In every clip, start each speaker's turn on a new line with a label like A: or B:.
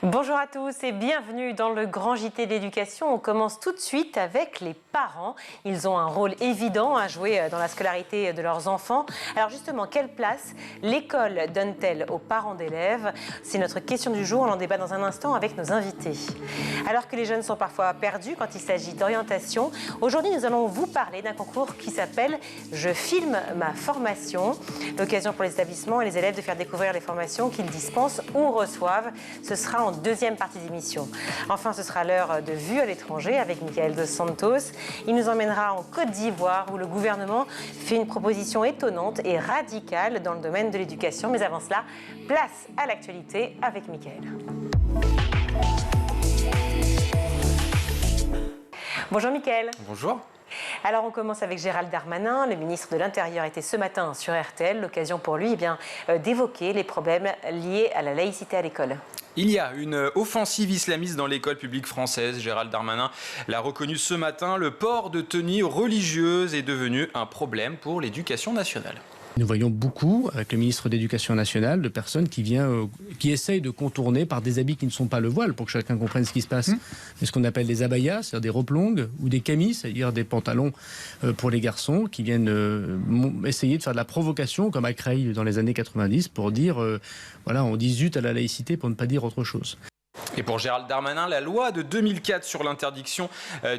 A: Bonjour à tous et bienvenue dans le Grand JT de l'éducation. On commence tout de suite avec les parents. Ils ont un rôle évident à jouer dans la scolarité de leurs enfants. Alors justement, quelle place l'école donne-t-elle aux parents d'élèves? C'est notre question du jour, on en débat dans un instant avec nos invités. Alors que les jeunes sont parfois perdus quand il s'agit d'orientation, aujourd'hui nous allons vous parler d'un concours qui s'appelle « Je filme ma formation ». L'occasion pour les établissements et les élèves de faire découvrir les formations qu'ils dispensent ou reçoivent. Ce sera en deuxième partie d'émission. Enfin, ce sera l'heure de Vue à l'étranger avec Michael Dos Santos. Il nous emmènera en Côte d'Ivoire où le gouvernement fait une proposition étonnante et radicale dans le domaine de l'éducation. Mais avant cela, place à l'actualité avec Michael. Bonjour Michael.
B: Bonjour.
A: Alors on commence avec Gérald Darmanin. Le ministre de l'Intérieur était ce matin sur RTL. L'occasion pour lui d'évoquer les problèmes liés à la laïcité à l'école.
B: Il y a une offensive islamiste dans l'école publique française. Gérald Darmanin l'a reconnu ce matin. Le port de tenues religieuses est devenu un problème pour l'éducation nationale.
C: Nous voyons beaucoup, avec le ministre de l'Éducation nationale, de personnes qui essayent de contourner par des habits qui ne sont pas le voile, pour que chacun comprenne ce qui se passe. C'est ce qu'on appelle des abayas, c'est-à-dire des robes longues, ou des camis, c'est-à-dire des pantalons pour les garçons, qui viennent essayer de faire de la provocation, comme à Creil dans les années 90, pour dire, voilà, on dit zut à la laïcité pour ne pas dire autre chose.
B: Et pour Gérald Darmanin, la loi de 2004 sur l'interdiction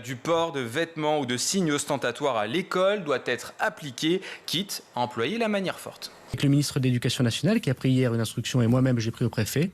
B: du port de vêtements ou de signes ostentatoires à l'école doit être appliquée, quitte à employer la manière forte.
C: Avec le ministre de l'Éducation nationale qui a pris hier une instruction, et moi-même j'ai pris au préfet,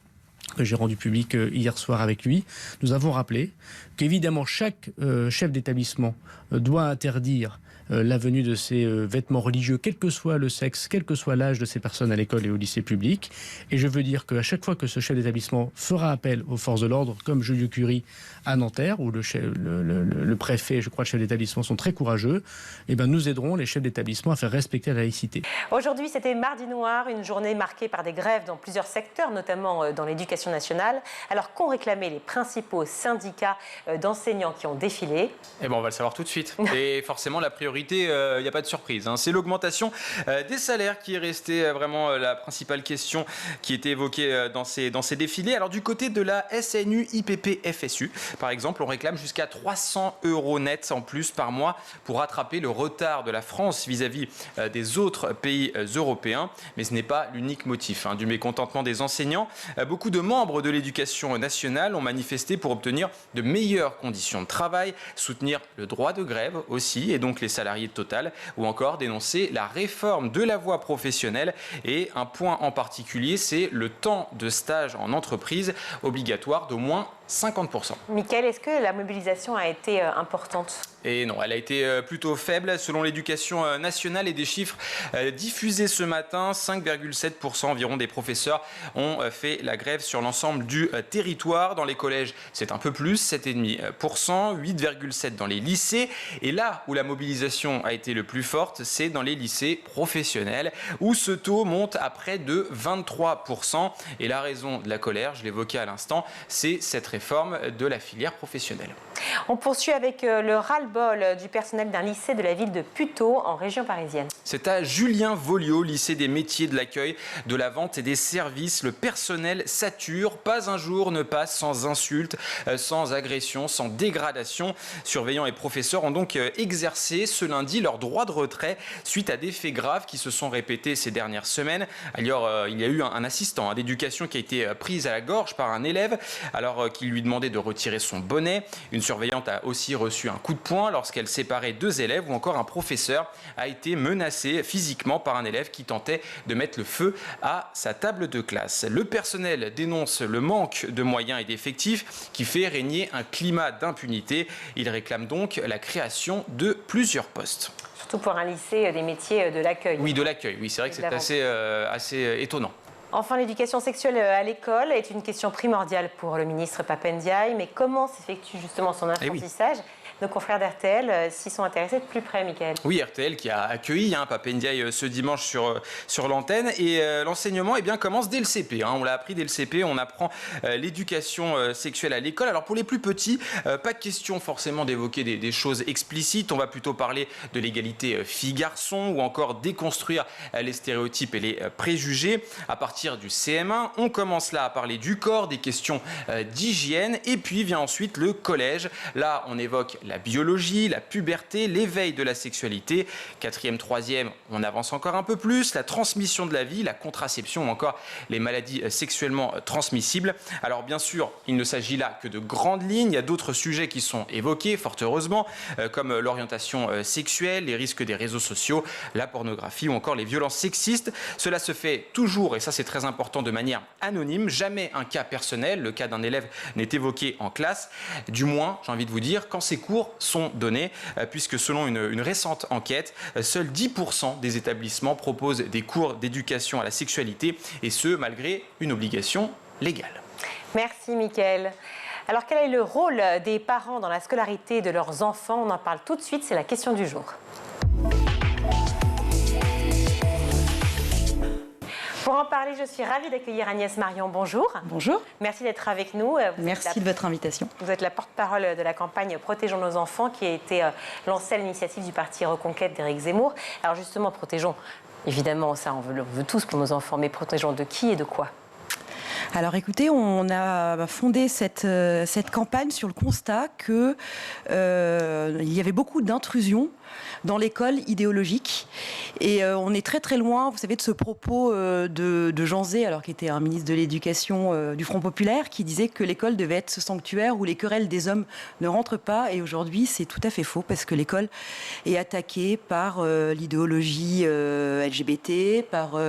C: que j'ai rendu public hier soir avec lui, nous avons rappelé qu'évidemment chaque chef d'établissement doit interdire la venue de ces vêtements religieux, quel que soit le sexe, quel que soit l'âge de ces personnes à l'école et au lycée public. Et je veux dire qu'à chaque fois que ce chef d'établissement fera appel aux forces de l'ordre, comme Julieu Curie à Nanterre, où le préfet et je crois le chef d'établissement sont très courageux, eh ben nous aiderons les chefs d'établissement à faire respecter la laïcité.
A: Aujourd'hui, c'était Mardi Noir, une journée marquée par des grèves dans plusieurs secteurs, notamment dans l'éducation nationale. Alors qu'ont réclamé les principaux syndicats d'enseignants qui ont défilé?
B: Eh ben on va le savoir tout de suite. Et forcément, la priorité, il n'y a pas de surprise, hein. C'est l'augmentation des salaires qui est restée vraiment la principale question qui était évoquée dans ces défilés. Alors du côté de la SNU, IPP, FSU, par exemple, on réclame jusqu'à 300 € nets en plus par mois pour rattraper le retard de la France vis-à-vis des autres pays européens. Mais ce n'est pas l'unique motif du mécontentement des enseignants. Beaucoup de membres de l'éducation nationale ont manifesté pour obtenir de meilleures conditions de travail, soutenir le droit de grève aussi, et donc les salariés de Total, ou encore dénoncer la réforme de la voie professionnelle. Et un point en particulier, c'est le temps de stage en entreprise obligatoire d'au moins 50%.
A: Michael, est-ce que la mobilisation a été importante?
B: Et non, elle a été plutôt faible. Selon l'éducation nationale et des chiffres diffusés ce matin, 5,7% environ des professeurs ont fait la grève sur l'ensemble du territoire. Dans les collèges, c'est un peu plus, 7,5%, 8,7% dans les lycées. Et là où la mobilisation a été le plus forte, c'est dans les lycées professionnels, où ce taux monte à près de 23%. Et la raison de la colère, je l'évoquais à l'instant, c'est cette réforme de la filière professionnelle.
A: On poursuit avec le ras-le-bol du personnel d'un lycée de la ville de Puteaux, en région parisienne.
B: C'est à Julien Volliot, lycée des métiers de l'accueil, de la vente et des services. Le personnel sature. Pas un jour ne passe sans insultes, sans agressions, sans dégradation. Surveillants et professeurs ont donc exercé ce lundi leur droit de retrait suite à des faits graves qui se sont répétés ces dernières semaines. Alors, il y a eu un assistant d'éducation qui a été pris à la gorge par un élève alors qu'il lui demandait de retirer son bonnet. Une surveillante a aussi reçu un coup de poing lorsqu'elle séparait deux élèves, ou encore un professeur a été menacé physiquement par un élève qui tentait de mettre le feu à sa table de classe. Le personnel dénonce le manque de moyens et d'effectifs qui fait régner un climat d'impunité. Il réclame donc la création de plusieurs postes.
A: Surtout pour un lycée des métiers de l'accueil.
B: Oui, de l'accueil. Oui, c'est vrai que c'est assez étonnant.
A: Enfin, l'éducation sexuelle à l'école est une question primordiale pour le ministre Pap Ndiaye. Mais comment s'effectue justement son apprentissage? nos confrères d'RTL s'y sont intéressés de plus près, Mickaël.
B: Oui, RTL qui a accueilli Papa Ndiaye ce dimanche sur l'antenne. Et l'enseignement commence dès le CP. On l'a appris dès le CP, on apprend l'éducation sexuelle à l'école. Alors pour les plus petits, pas question forcément d'évoquer des choses explicites. On va plutôt parler de l'égalité filles-garçons ou encore déconstruire les stéréotypes et les préjugés. À partir du CM1, on commence là à parler du corps, des questions d'hygiène. Et puis vient ensuite le collège. Là, on évoque la biologie, la puberté, l'éveil de la sexualité. 4e, 3e, on avance encore un peu plus. La transmission de la vie, la contraception ou encore les maladies sexuellement transmissibles. Alors bien sûr, il ne s'agit là que de grandes lignes. Il y a d'autres sujets qui sont évoqués, fort heureusement, comme l'orientation sexuelle, les risques des réseaux sociaux, la pornographie ou encore les violences sexistes. Cela se fait toujours, et ça c'est très important, de manière anonyme. Jamais un cas personnel, le cas d'un élève n'est évoqué en classe. Du moins, j'ai envie de vous dire, quand ces cours sont donnés, puisque selon une récente enquête, seuls 10% des établissements proposent des cours d'éducation à la sexualité, et ce, malgré une obligation légale.
A: Merci Mickaël. Alors quel est le rôle des parents dans la scolarité de leurs enfants? On en parle tout de suite, c'est la question du jour. Pour en parler, je suis ravie d'accueillir Agnès Marion. Bonjour.
D: Bonjour.
A: Merci d'être avec nous.
D: Merci de votre invitation.
A: Vous êtes la porte-parole de la campagne Protégeons nos enfants qui a été lancée à l'initiative du parti Reconquête d'Éric Zemmour. Alors justement, protégeons, évidemment, ça on veut tous pour nos enfants, mais protégeons de qui et de quoi?
D: Alors écoutez, on a fondé cette campagne sur le constat qu'il y avait beaucoup d'intrusions dans l'école idéologique. Et on est très très loin, vous savez, de ce propos de Jean Zay, alors qui était un ministre de l'Éducation du Front Populaire, qui disait que l'école devait être ce sanctuaire où les querelles des hommes ne rentrent pas. Et aujourd'hui, c'est tout à fait faux, parce que l'école est attaquée par l'idéologie LGBT, par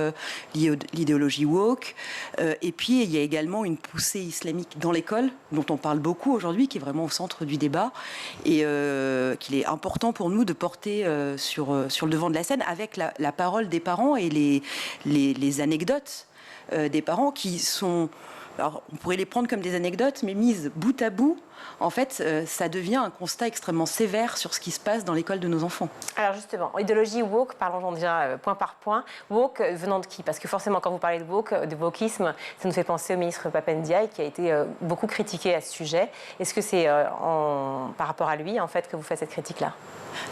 D: l'idéologie woke. Et puis, il y a également une poussée islamique dans l'école, dont on parle beaucoup aujourd'hui, qui est vraiment au centre du débat, et qu'il est important pour nous de porter sur le devant de la scène avec la parole des parents et les anecdotes des parents qui sont... Alors, on pourrait les prendre comme des anecdotes, mais mises bout à bout, en fait, ça devient un constat extrêmement sévère sur ce qui se passe dans l'école de nos enfants. Alors justement, idéologie woke, parlons-en déjà point par point. Woke venant de qui? Parce que forcément, quand vous parlez de woke, de wokisme, ça nous fait penser au ministre Papa Ndiaye, qui a été beaucoup critiqué à ce sujet. Est-ce que c'est par rapport à lui, en fait, que vous faites cette critique-là?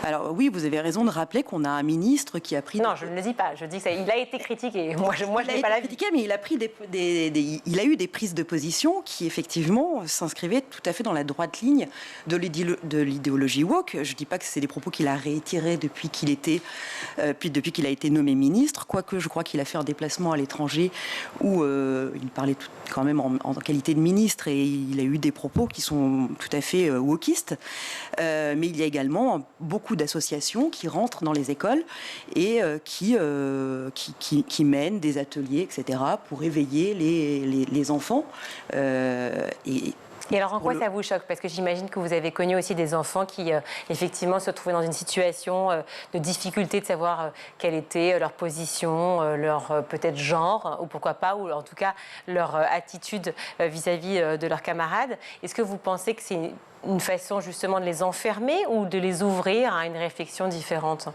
D: Alors oui, vous avez raison de rappeler qu'on a un ministre qui a pris...
A: Non, je ne le dis pas. Je dis qu'il a été critiqué. Moi, je n'ai pas l'avis.
D: Critiqué, mais il a pris il a eu des prises de position qui, effectivement, s'inscrivaient tout à fait dans la droite ligne de l'idéologie woke. Je ne dis pas que c'est des propos qu'il a réitérés depuis qu'il a été nommé ministre, quoique je crois qu'il a fait un déplacement à l'étranger où il parlait quand même en qualité de ministre et il a eu des propos qui sont tout à fait wokistes. Mais il y a également beaucoup d'associations qui rentrent dans les écoles et qui mènent des ateliers, etc., pour éveiller les enfants.
A: Et alors, en quoi ça vous choque? Parce que j'imagine que vous avez connu aussi des enfants qui, effectivement, se trouvaient dans une situation de difficulté de savoir quelle était leur position, leur peut-être genre, ou pourquoi pas, ou en tout cas leur attitude vis-à-vis de leurs camarades. Est-ce que vous pensez que c'est une façon justement de les enfermer ou de les ouvrir à une réflexion différente?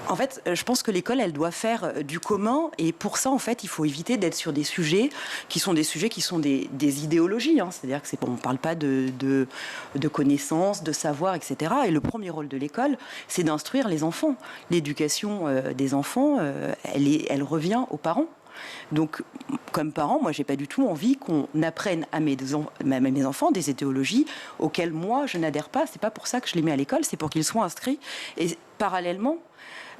D: En fait, je pense que l'école, elle doit faire du commun, et pour ça, en fait, il faut éviter d'être sur des sujets qui sont des idéologies. C'est-à-dire que on ne parle pas de connaissances, de savoir, etc. Et le premier rôle de l'école, c'est d'instruire les enfants. L'éducation des enfants, elle revient aux parents. Donc, comme parent, moi, j'ai pas du tout envie qu'on apprenne à mes enfants des idéologies auxquelles moi, je n'adhère pas. C'est pas pour ça que je les mets à l'école, c'est pour qu'ils soient inscrits. Et parallèlement,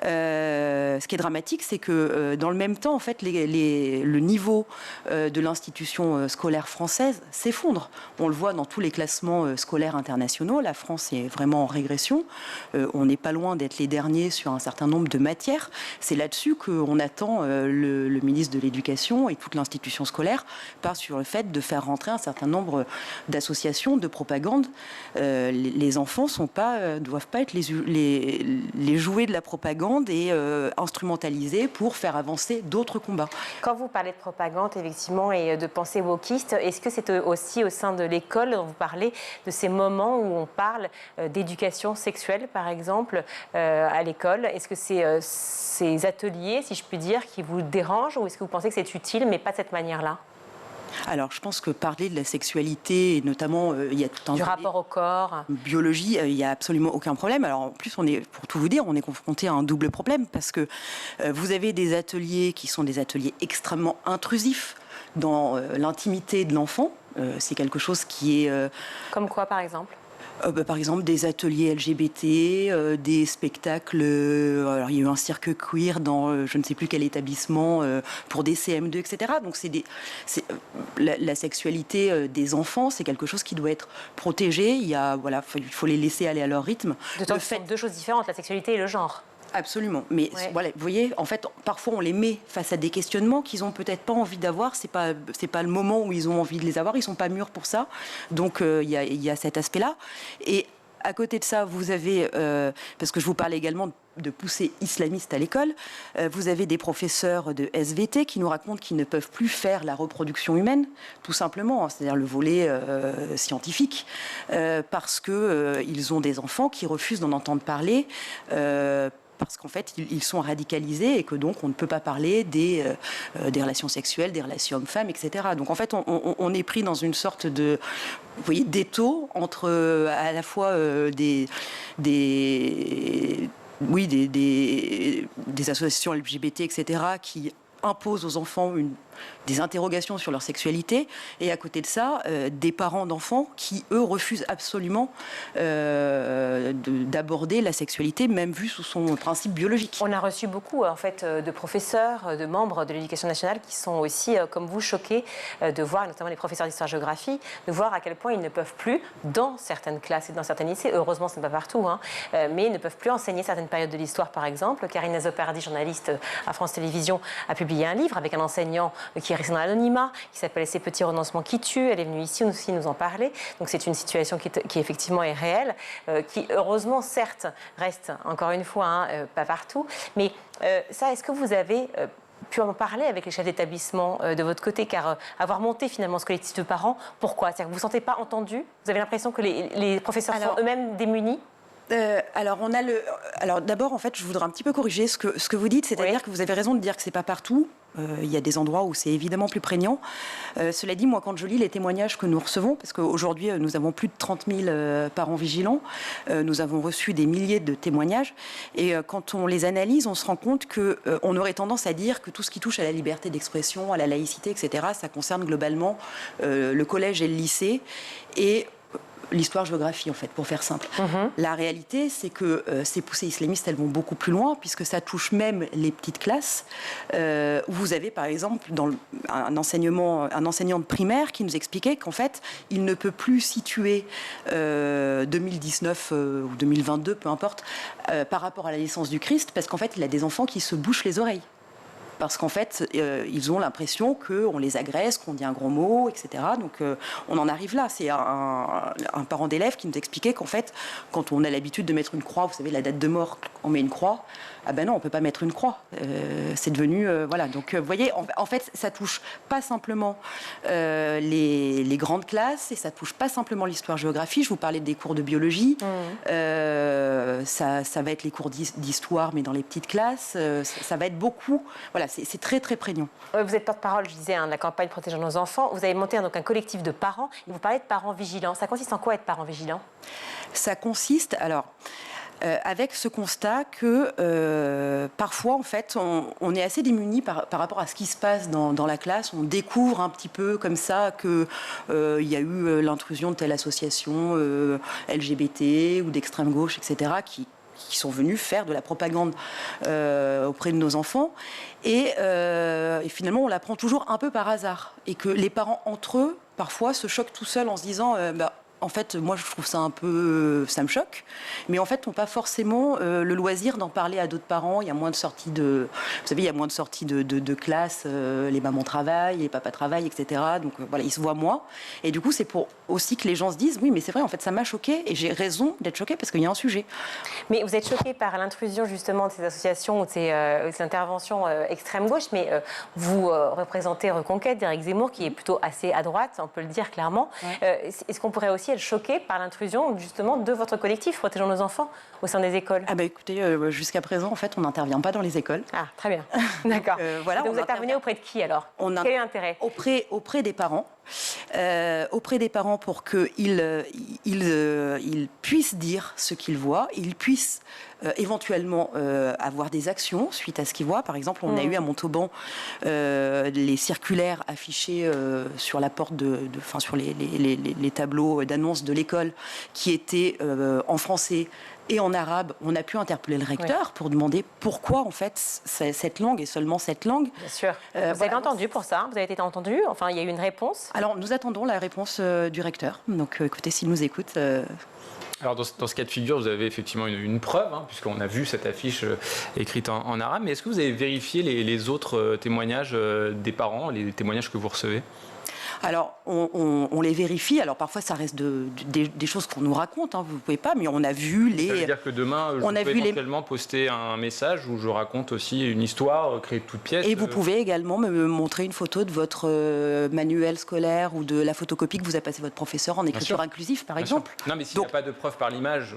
D: ce qui est dramatique, c'est que dans le même temps, en fait, le niveau de l'institution scolaire française s'effondre. On le voit dans tous les classements scolaires internationaux. La France est vraiment en régression. On n'est pas loin d'être les derniers sur un certain nombre de matières. C'est là-dessus qu'on attend le ministre de l'Éducation et toute l'institution scolaire part sur le fait de faire rentrer un certain nombre d'associations de propagande. Les enfants doivent pas être les jouets de la propagande propagande est instrumentalisée pour faire avancer d'autres combats.
A: Quand vous parlez de propagande, effectivement, et de pensée wokiste, est-ce que c'est aussi au sein de l'école dont vous parlez de ces moments où on parle d'éducation sexuelle, par exemple, à l'école? Est-ce que c'est ces ateliers, si je puis dire, qui vous dérangent, ou est-ce que vous pensez que c'est utile, mais pas de cette manière-là?
D: Alors, je pense que parler de la sexualité, et notamment, il y a tout un...
A: Du rapport au corps.
D: Biologie, il n'y a absolument aucun problème. Alors, en plus, pour tout vous dire, on est confronté à un double problème, parce que vous avez des ateliers qui sont des ateliers extrêmement intrusifs dans l'intimité de l'enfant. C'est quelque chose qui est...
A: Comme quoi, par exemple?
D: Par exemple, des ateliers LGBT, des spectacles. Alors, il y a eu un cirque queer dans je ne sais plus quel établissement pour des CM2, etc. Donc, la sexualité des enfants, c'est quelque chose qui doit être protégé. Il faut les laisser aller à leur rythme.
A: D'autant que ce sont deux choses différentes, la sexualité et le genre.
D: Absolument. Mais voilà, vous voyez, en fait, parfois on les met face à des questionnements qu'ils n'ont peut-être pas envie d'avoir. C'est pas le moment où ils ont envie de les avoir. Ils sont pas mûrs pour ça. Donc il y a cet aspect-là. Et à côté de ça, vous avez, parce que je vous parlais également de poussée islamiste à l'école, vous avez des professeurs de SVT qui nous racontent qu'ils ne peuvent plus faire la reproduction humaine, tout simplement, c'est-à-dire le volet scientifique, parce qu'ils ont des enfants qui refusent d'en entendre parler. Parce qu'en fait, ils sont radicalisés et que donc on ne peut pas parler des relations sexuelles, des relations hommes-femmes, etc. Donc en fait, on est pris dans une sorte de, vous voyez, d'étau entre à la fois des associations LGBT, etc., qui imposent aux enfants des interrogations sur leur sexualité, et à côté de ça, des parents d'enfants qui, eux, refusent absolument d'aborder la sexualité, même vue sous son principe biologique.
A: On a reçu beaucoup, en fait, de professeurs, de membres de l'Éducation nationale qui sont aussi, comme vous, choqués de voir, notamment les professeurs d'histoire-géographie, de voir à quel point ils ne peuvent plus, dans certaines classes et dans certains lycées, heureusement ce n'est pas partout, mais ils ne peuvent plus enseigner certaines périodes de l'histoire, par exemple. Karine Azopardi, journaliste à France Télévisions, a publié un livre avec un enseignant qui est resté dans l'anonymat, qui s'appelle « Ces petits renoncements qui tuent ». Elle est venue ici aussi nous en parler. Donc c'est une situation qui effectivement est réelle, qui heureusement, certes, reste encore une fois pas partout. Mais ça, est-ce que vous avez pu en parler avec les chefs d'établissement de votre côté, car avoir monté finalement ce collectif de parents, pourquoi? C'est-à-dire que vous ne vous sentez pas entendu? Vous avez l'impression que les professeurs sont eux-mêmes démunis?
D: Alors d'abord, en fait, je voudrais un petit peu corriger ce que vous dites, c'est-à-dire que vous avez raison de dire que c'est pas partout. Il y a des endroits où c'est évidemment plus prégnant. Cela dit, moi, quand je lis les témoignages que nous recevons, parce qu'aujourd'hui, nous avons plus de 30 000 parents vigilants, nous avons reçu des milliers de témoignages, et quand on les analyse, on se rend compte qu'on aurait tendance à dire que tout ce qui touche à la liberté d'expression, à la laïcité, etc., ça concerne globalement le collège et le lycée, et l'histoire-géographie, en fait, pour faire simple. La réalité, c'est que ces poussées islamistes, elles vont beaucoup plus loin, puisque ça touche même les petites classes, où vous avez, par exemple, un enseignant de primaire qui nous expliquait qu'en fait, il ne peut plus situer 2019 ou 2022, peu importe, par rapport à la naissance du Christ, parce qu'en fait, il a des enfants qui se bouchent les oreilles. Parce qu'en fait, ils ont l'impression qu'on les agresse, qu'on dit un gros mot, etc. Donc, on en arrive là. C'est un parent d'élève qui nous expliquait qu'en fait, quand on a l'habitude de mettre une croix, vous savez, la date de mort, on met une croix. Ah ben non, on ne peut pas mettre une croix. C'est devenu... voilà. Donc, vous voyez, en fait, ça touche pas simplement les grandes classes, et ça touche pas simplement l'histoire-géographie. Je vous parlais des cours de biologie. Ça va être les cours d'histoire, mais dans les petites classes. Ça va être beaucoup... Voilà, c'est très, très prégnant.
A: Vous êtes porte-parole, je disais, de la campagne Protégeons nos enfants. Vous avez monté donc un collectif de parents. Et vous parlez de parents vigilants. Ça consiste en quoi, être parent vigilant? Ça consiste,
D: avec ce constat que parfois, en fait, on est assez démunis par rapport à ce qui se passe dans la classe. On découvre un petit peu comme ça qu'il y a eu l'intrusion de telle association LGBT ou d'extrême gauche, etc., qui sont venus faire de la propagande auprès de nos enfants. Et finalement, on l'apprend toujours un peu par hasard. Et que les parents, entre eux, parfois, se choquent tout seuls en se disant... en fait, moi, je trouve ça un peu... ça me choque. Mais en fait, on n'a pas forcément le loisir d'en parler à d'autres parents. Il y a moins de sorties de... Vous savez, il y a moins de sorties de classe. Les mamans travaillent, les papas travaillent, etc. Donc, voilà, ils se voient moins. Et du coup, c'est pour aussi que les gens se disent, oui, mais c'est vrai, en fait, ça m'a choqué. Et j'ai raison d'être choquée parce qu'il y a un sujet.
A: Mais vous êtes choqué par l'intrusion, justement, de ces associations ou de ces interventions extrême gauche. Mais vous représentez Reconquête d'Éric Zemmour, qui est plutôt assez à droite, on peut le dire clairement. Ouais. Est-ce qu'on pourrait aussi être choqué par l'intrusion, justement, de votre collectif Protégeons nos enfants au sein des écoles?
D: Ah bah écoutez, jusqu'à présent, en fait, on n'intervient pas dans les écoles.
A: Ah, très bien. D'accord.
D: Voilà,
A: donc vous intervenez auprès de qui, alors? Quel est l'intérêt?
D: Auprès des parents. Auprès des parents pour qu'ils puissent dire ce qu'ils voient, ils puissent éventuellement avoir des actions suite à ce qu'ils voient. Par exemple, on a eu à Montauban les circulaires affichés sur la porte, sur les tableaux d'annonce de l'école qui étaient en français et en arabe. On a pu interpeller le recteur pour demander pourquoi, en fait, cette langue et seulement cette langue.
A: Bien sûr. Vous avez entendu pour ça? Vous avez été entendu? Enfin, il y a eu une réponse?
D: Alors, nous attendons la réponse du recteur. Donc, écoutez, s'il nous écoute...
B: Alors dans ce cas de figure, vous avez effectivement une preuve, puisqu'on a vu cette affiche écrite en arabe. Mais est-ce que vous avez vérifié les autres témoignages des parents, les témoignages que vous recevez ?
D: Alors, on les vérifie. Alors, parfois, ça reste des choses qu'on nous raconte. Vous ne pouvez pas, mais on a vu les...
B: Ça veut dire que demain, je peux éventuellement poster un message où je raconte aussi une histoire créée de toutes pièces.
D: Et vous pouvez également me montrer une photo de votre manuel scolaire ou de la photocopie que vous a passé votre professeur en écriture inclusive, par exemple.
B: Non, mais s'il n'y a pas de preuve par l'image,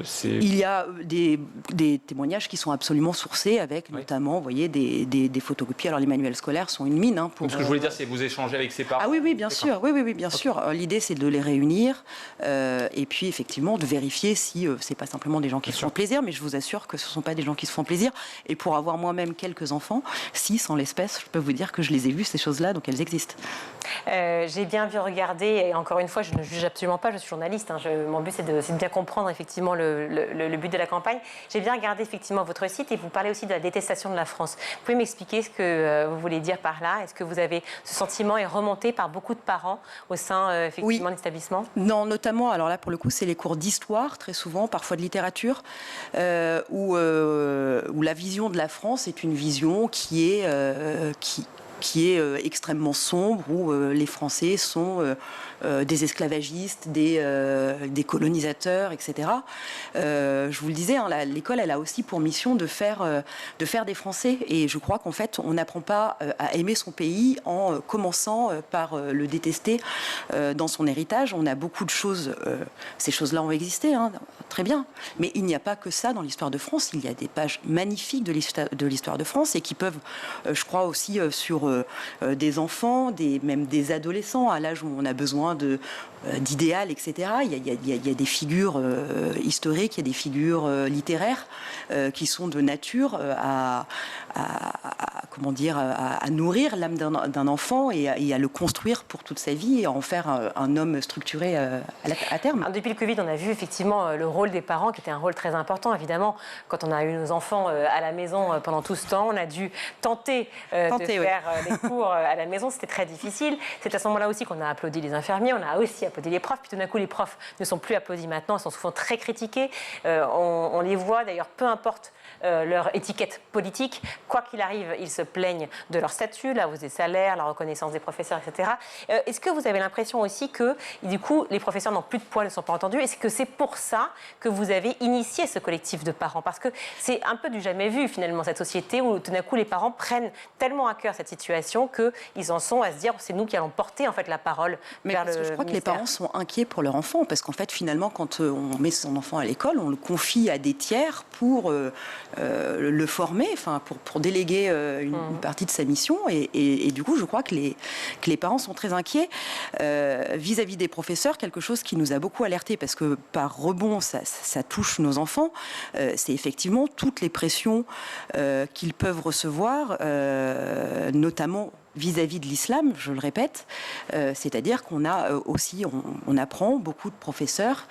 B: c'est...
D: Il y a des témoignages qui sont absolument sourcés avec, notamment, vous voyez, des photocopies. Alors, les manuels scolaires sont une mine.
B: Pour... Ce que je voulais dire, c'est que vous échangez avec ces parents.
D: Ah oui, bien sûr. Oui, bien sûr. L'idée, c'est de les réunir et puis, effectivement, de vérifier si c'est pas simplement des gens qui se font plaisir, mais je vous assure que ce ne sont pas des gens qui se font plaisir. Et pour avoir moi-même quelques enfants, 6 en l'espèce, je peux vous dire que je les ai vus, ces choses-là, donc elles existent.
A: J'ai bien vu regarder, et encore une fois, je ne juge absolument pas, je suis journaliste. Mon but, c'est de bien comprendre, effectivement, le but de la campagne. J'ai bien regardé, effectivement, votre site et vous parlez aussi de la détestation de la France. Vous pouvez m'expliquer ce que vous voulez dire par là? Est-ce que vous avez ce sentiment est remonté par beaucoup de parents au sein, effectivement, de l'établissement? Non,
D: notamment, alors là, pour le coup, c'est les cours d'histoire, très souvent, parfois de littérature, où la vision de la France est une vision qui est extrêmement sombre, où les Français sont des esclavagistes, des colonisateurs, etc. Je vous le disais, l'école, elle a aussi pour mission de faire des Français. Et je crois qu'en fait, on n'apprend pas à aimer son pays en commençant par le détester dans son héritage. On a beaucoup de choses, ces choses-là ont existé, très bien. Mais il n'y a pas que ça dans l'histoire de France. Il y a des pages magnifiques de l'histoire de France et qui peuvent, je crois aussi, sur des enfants, même des adolescents, à l'âge où on a besoin d'idéal, etc. Il y a des figures historiques, il y a des figures littéraires qui sont de nature à nourrir l'âme d'un enfant et à le construire pour toute sa vie et à en faire un homme structuré à terme.
A: Alors, depuis le Covid, on a vu effectivement le rôle des parents qui était un rôle très important. Évidemment, quand on a eu nos enfants à la maison pendant tout ce temps, on a dû tenter de faire les cours à la maison. C'était très difficile. C'est à ce moment-là aussi qu'on a applaudi les infirmiers, on a aussi applaudi les profs. Puis tout d'un coup, les profs ne sont plus applaudis maintenant, ils sont souvent très critiqués. On les voit d'ailleurs, peu importe leur étiquette politique, quoi qu'il arrive, ils se plaignent de leur statut, la hausse des salaires, la reconnaissance des professeurs, etc. Est-ce que vous avez l'impression aussi que, du coup, les professeurs n'ont plus de poids, ne sont pas entendus? Est-ce que c'est pour ça que vous avez initié ce collectif de parents? Parce que c'est un peu du jamais vu, finalement, cette société où, tout d'un coup, les parents prennent tellement à cœur cette situation qu'ils en sont à se dire, c'est nous qui allons porter, en fait, la parole vers le
D: je crois que les parents sont inquiets pour leur enfant, parce qu'en fait, finalement, quand on met son enfant à l'école, on le confie à des tiers pour le former, pour déléguer une partie de sa mission. Et du coup, je crois que les parents sont très inquiets vis-à-vis des professeurs. Quelque chose qui nous a beaucoup alertés, parce que par rebond, ça touche nos enfants. C'est effectivement toutes les pressions qu'ils peuvent recevoir, notamment vis-à-vis de l'islam, je le répète, c'est-à-dire qu'on a aussi, on apprend beaucoup de professeurs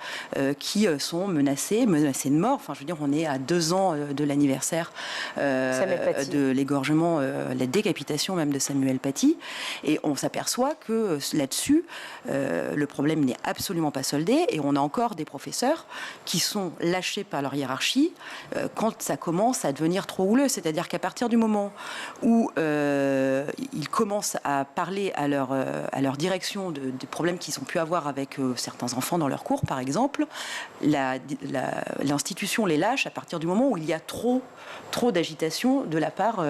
D: qui sont menacés de mort. Enfin, je veux dire, on est à 2 ans de l'anniversaire de l'égorgement, la décapitation même de Samuel Paty, et on s'aperçoit que là-dessus, le problème n'est absolument pas soldé, et on a encore des professeurs qui sont lâchés par leur hiérarchie quand ça commence à devenir trop houleux. C'est-à-dire qu'à partir du moment où ils commencent à parler à leur direction des problèmes qu'ils ont pu avoir avec certains enfants dans leur cours, par exemple, l'institution les lâche à partir du moment où il y a trop d'agitation de la part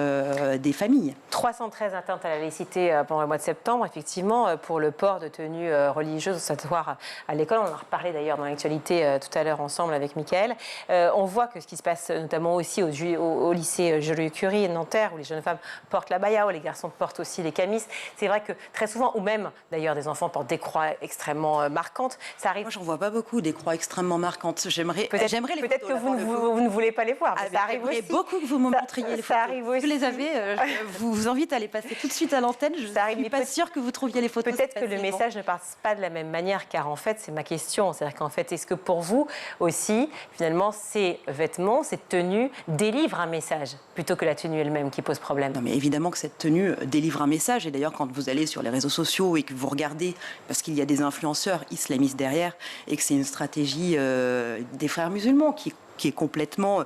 D: des familles.
A: 313 atteintes à la laïcité pendant le mois de septembre, effectivement, pour le port de tenues religieuses ostentatoires à l'école. On en a reparlé d'ailleurs dans l'actualité tout à l'heure ensemble avec Mickaël. On voit que ce qui se passe notamment aussi au lycée Joliot-Curie, Nanterre, où les jeunes femmes portent la baya, où les garçons portent aussi les camis. C'est vrai que très souvent, ou même d'ailleurs des enfants portent des croix extrêmement marquantes. Ça arrive.
D: Moi, j'en vois pas beaucoup des croix extrêmement marquantes. J'aimerais les
A: peut-être que vous ne voulez pas les voir. Mais ça arrive aussi.
D: Beaucoup que vous me montriez les photos.
A: Ça arrive aussi.
D: Vous les avez. Je vous invite à les passer tout de suite à l'antenne. Je ne suis pas sûre que vous trouviez les photos.
A: Peut-être que le message ne passe pas de la même manière, car en fait, c'est ma question. C'est-à-dire qu'en fait, est-ce que pour vous aussi, finalement, ces vêtements, cette tenue délivrent un message plutôt que la tenue elle-même qui pose problème?
D: Non, mais évidemment que cette tenue délivre un message. Et d'ailleurs, quand vous allez sur les réseaux sociaux et que vous regardez, parce qu'il y a des influenceurs islamistes derrière, et que c'est une stratégie des frères musulmans qui est complètement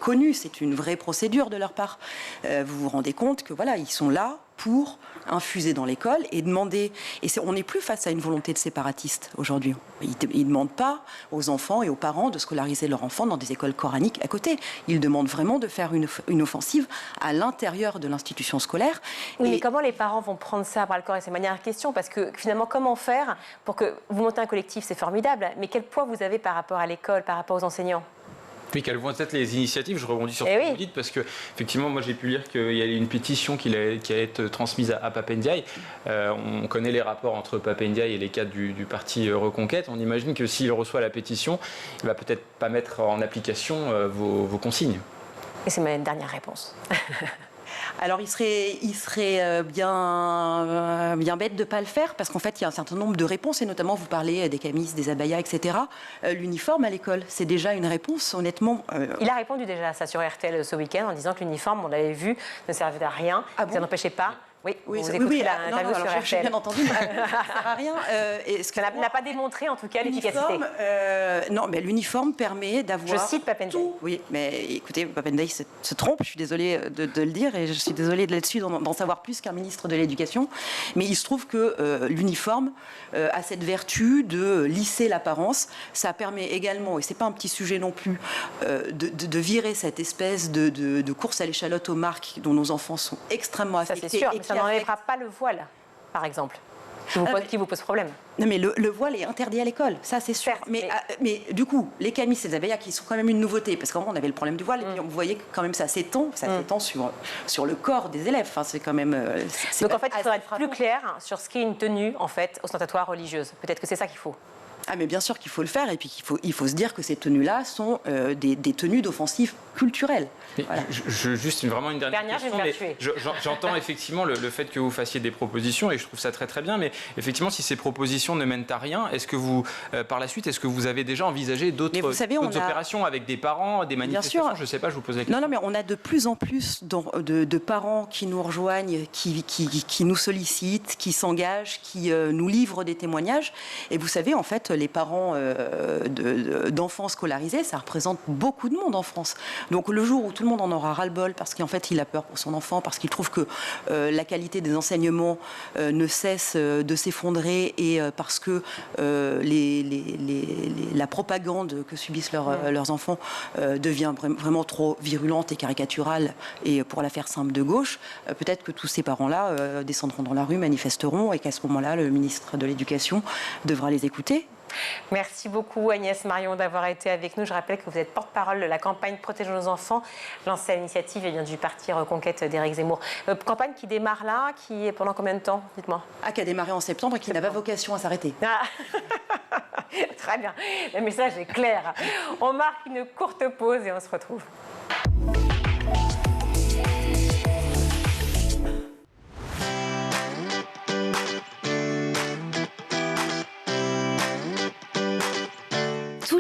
D: connue, c'est une vraie procédure de leur part. Vous vous rendez compte que voilà, ils sont là pour infuser dans l'école et demander. Et on n'est plus face à une volonté de séparatiste aujourd'hui. Ils ne demandent pas aux enfants et aux parents de scolariser leurs enfants dans des écoles coraniques à côté. Ils demandent vraiment de faire une offensive à l'intérieur de l'institution scolaire.
A: Oui, mais comment les parents vont prendre ça à bras le corps? Et c'est ma dernière question, parce que finalement, comment faire pour que vous montez un collectif, c'est formidable, mais quel poids vous avez par rapport à l'école, par rapport aux enseignants?
B: Oui, quelles vont être les initiatives? Je rebondis sur ce que vous dites, parce que effectivement, moi j'ai pu lire qu'il y a une pétition qui allait être transmise à Pape Ndiaye. On connaît les rapports entre Pape Ndiaye et les cadres du parti Reconquête. On imagine que s'il reçoit la pétition, il va peut-être pas mettre en application vos consignes.
A: Et c'est ma dernière réponse.
D: Alors, il serait bien bête de ne pas le faire, parce qu'en fait, il y a un certain nombre de réponses, et notamment, vous parlez des camis, des abayas, etc. L'uniforme à l'école, c'est déjà une réponse, honnêtement.
A: Il a répondu déjà à ça sur RTL ce week-end, en disant que l'uniforme, on l'avait vu, ne servait à rien, ça n'empêchait pas. Oui, vous écoutez l'interview sur RTL.
D: J'ai bien entendu, ça ne sert à rien.
A: Ça n'a pas démontré, en tout cas, l'efficacité.
D: Non, mais l'uniforme permet d'avoir...
A: Je cite Pape Ndiaye.
D: Oui, mais écoutez, Pape Ndiaye se trompe, je suis désolée de le dire, et je suis désolée de là-dessus d'en savoir plus qu'un ministre de l'Éducation. Mais il se trouve que l'uniforme a cette vertu de lisser l'apparence. Ça permet également, et ce n'est pas un petit sujet non plus, de virer cette espèce de course à l'échalote aux marques dont nos enfants sont extrêmement affectés.
A: Ça, c'est sûr, mais ça n'enlèvera pas le voile, par exemple, qui vous pose problème.
D: Non, mais le voile est interdit à l'école, ça c'est sûr. Mais du coup, les camis, ces abayas qui sont quand même une nouveauté, parce qu'avant on avait le problème du voile, et puis on voyait que quand même ça s'étend sur le corps des élèves. Enfin, c'est quand même.
A: Donc en fait, il faudrait être plus clair sur ce qu'est une tenue en fait ostentatoire religieuse. Peut-être que c'est ça qu'il faut.
D: Ah, mais bien sûr qu'il faut le faire, et puis il faut se dire que ces tenues-là sont des tenues d'offensive culturelle.
B: Voilà. Juste vraiment une dernière question. J'entends effectivement le fait que vous fassiez des propositions, et je trouve ça très très bien, mais effectivement, si ces propositions ne mènent à rien, est-ce que vous, par la suite, est-ce que vous avez déjà envisagé d'autres opérations avec des parents, des manifestations? Je ne sais pas, je vous pose la question.
D: Non, mais on a de plus en plus de parents qui nous rejoignent, qui nous sollicitent, qui s'engagent, qui nous livrent des témoignages. Et vous savez, en fait, les parents d'enfants scolarisés, ça représente beaucoup de monde en France. Donc le jour où tout le monde en aura ras-le-bol, parce qu'en fait il a peur pour son enfant, parce qu'il trouve que la qualité des enseignements ne cesse de s'effondrer, et parce que la propagande que subissent leurs enfants devient vraiment trop virulente et caricaturale, et pour la faire simple, de gauche, peut-être que tous ces parents-là descendront dans la rue, manifesteront, et qu'à ce moment-là, le ministre de l'Éducation devra les écouter.
A: Merci beaucoup Agnès Marion d'avoir été avec nous. Je rappelle que vous êtes porte-parole de la campagne Protégeons nos enfants, lancée à l'initiative du parti Reconquête d'Éric Zemmour. Campagne qui démarre là, qui est pendant combien de temps? Dites-moi.
D: Qui a démarré en septembre et qui n'a pas vocation à s'arrêter.
A: Très bien, le message est clair. On marque une courte pause et on se retrouve.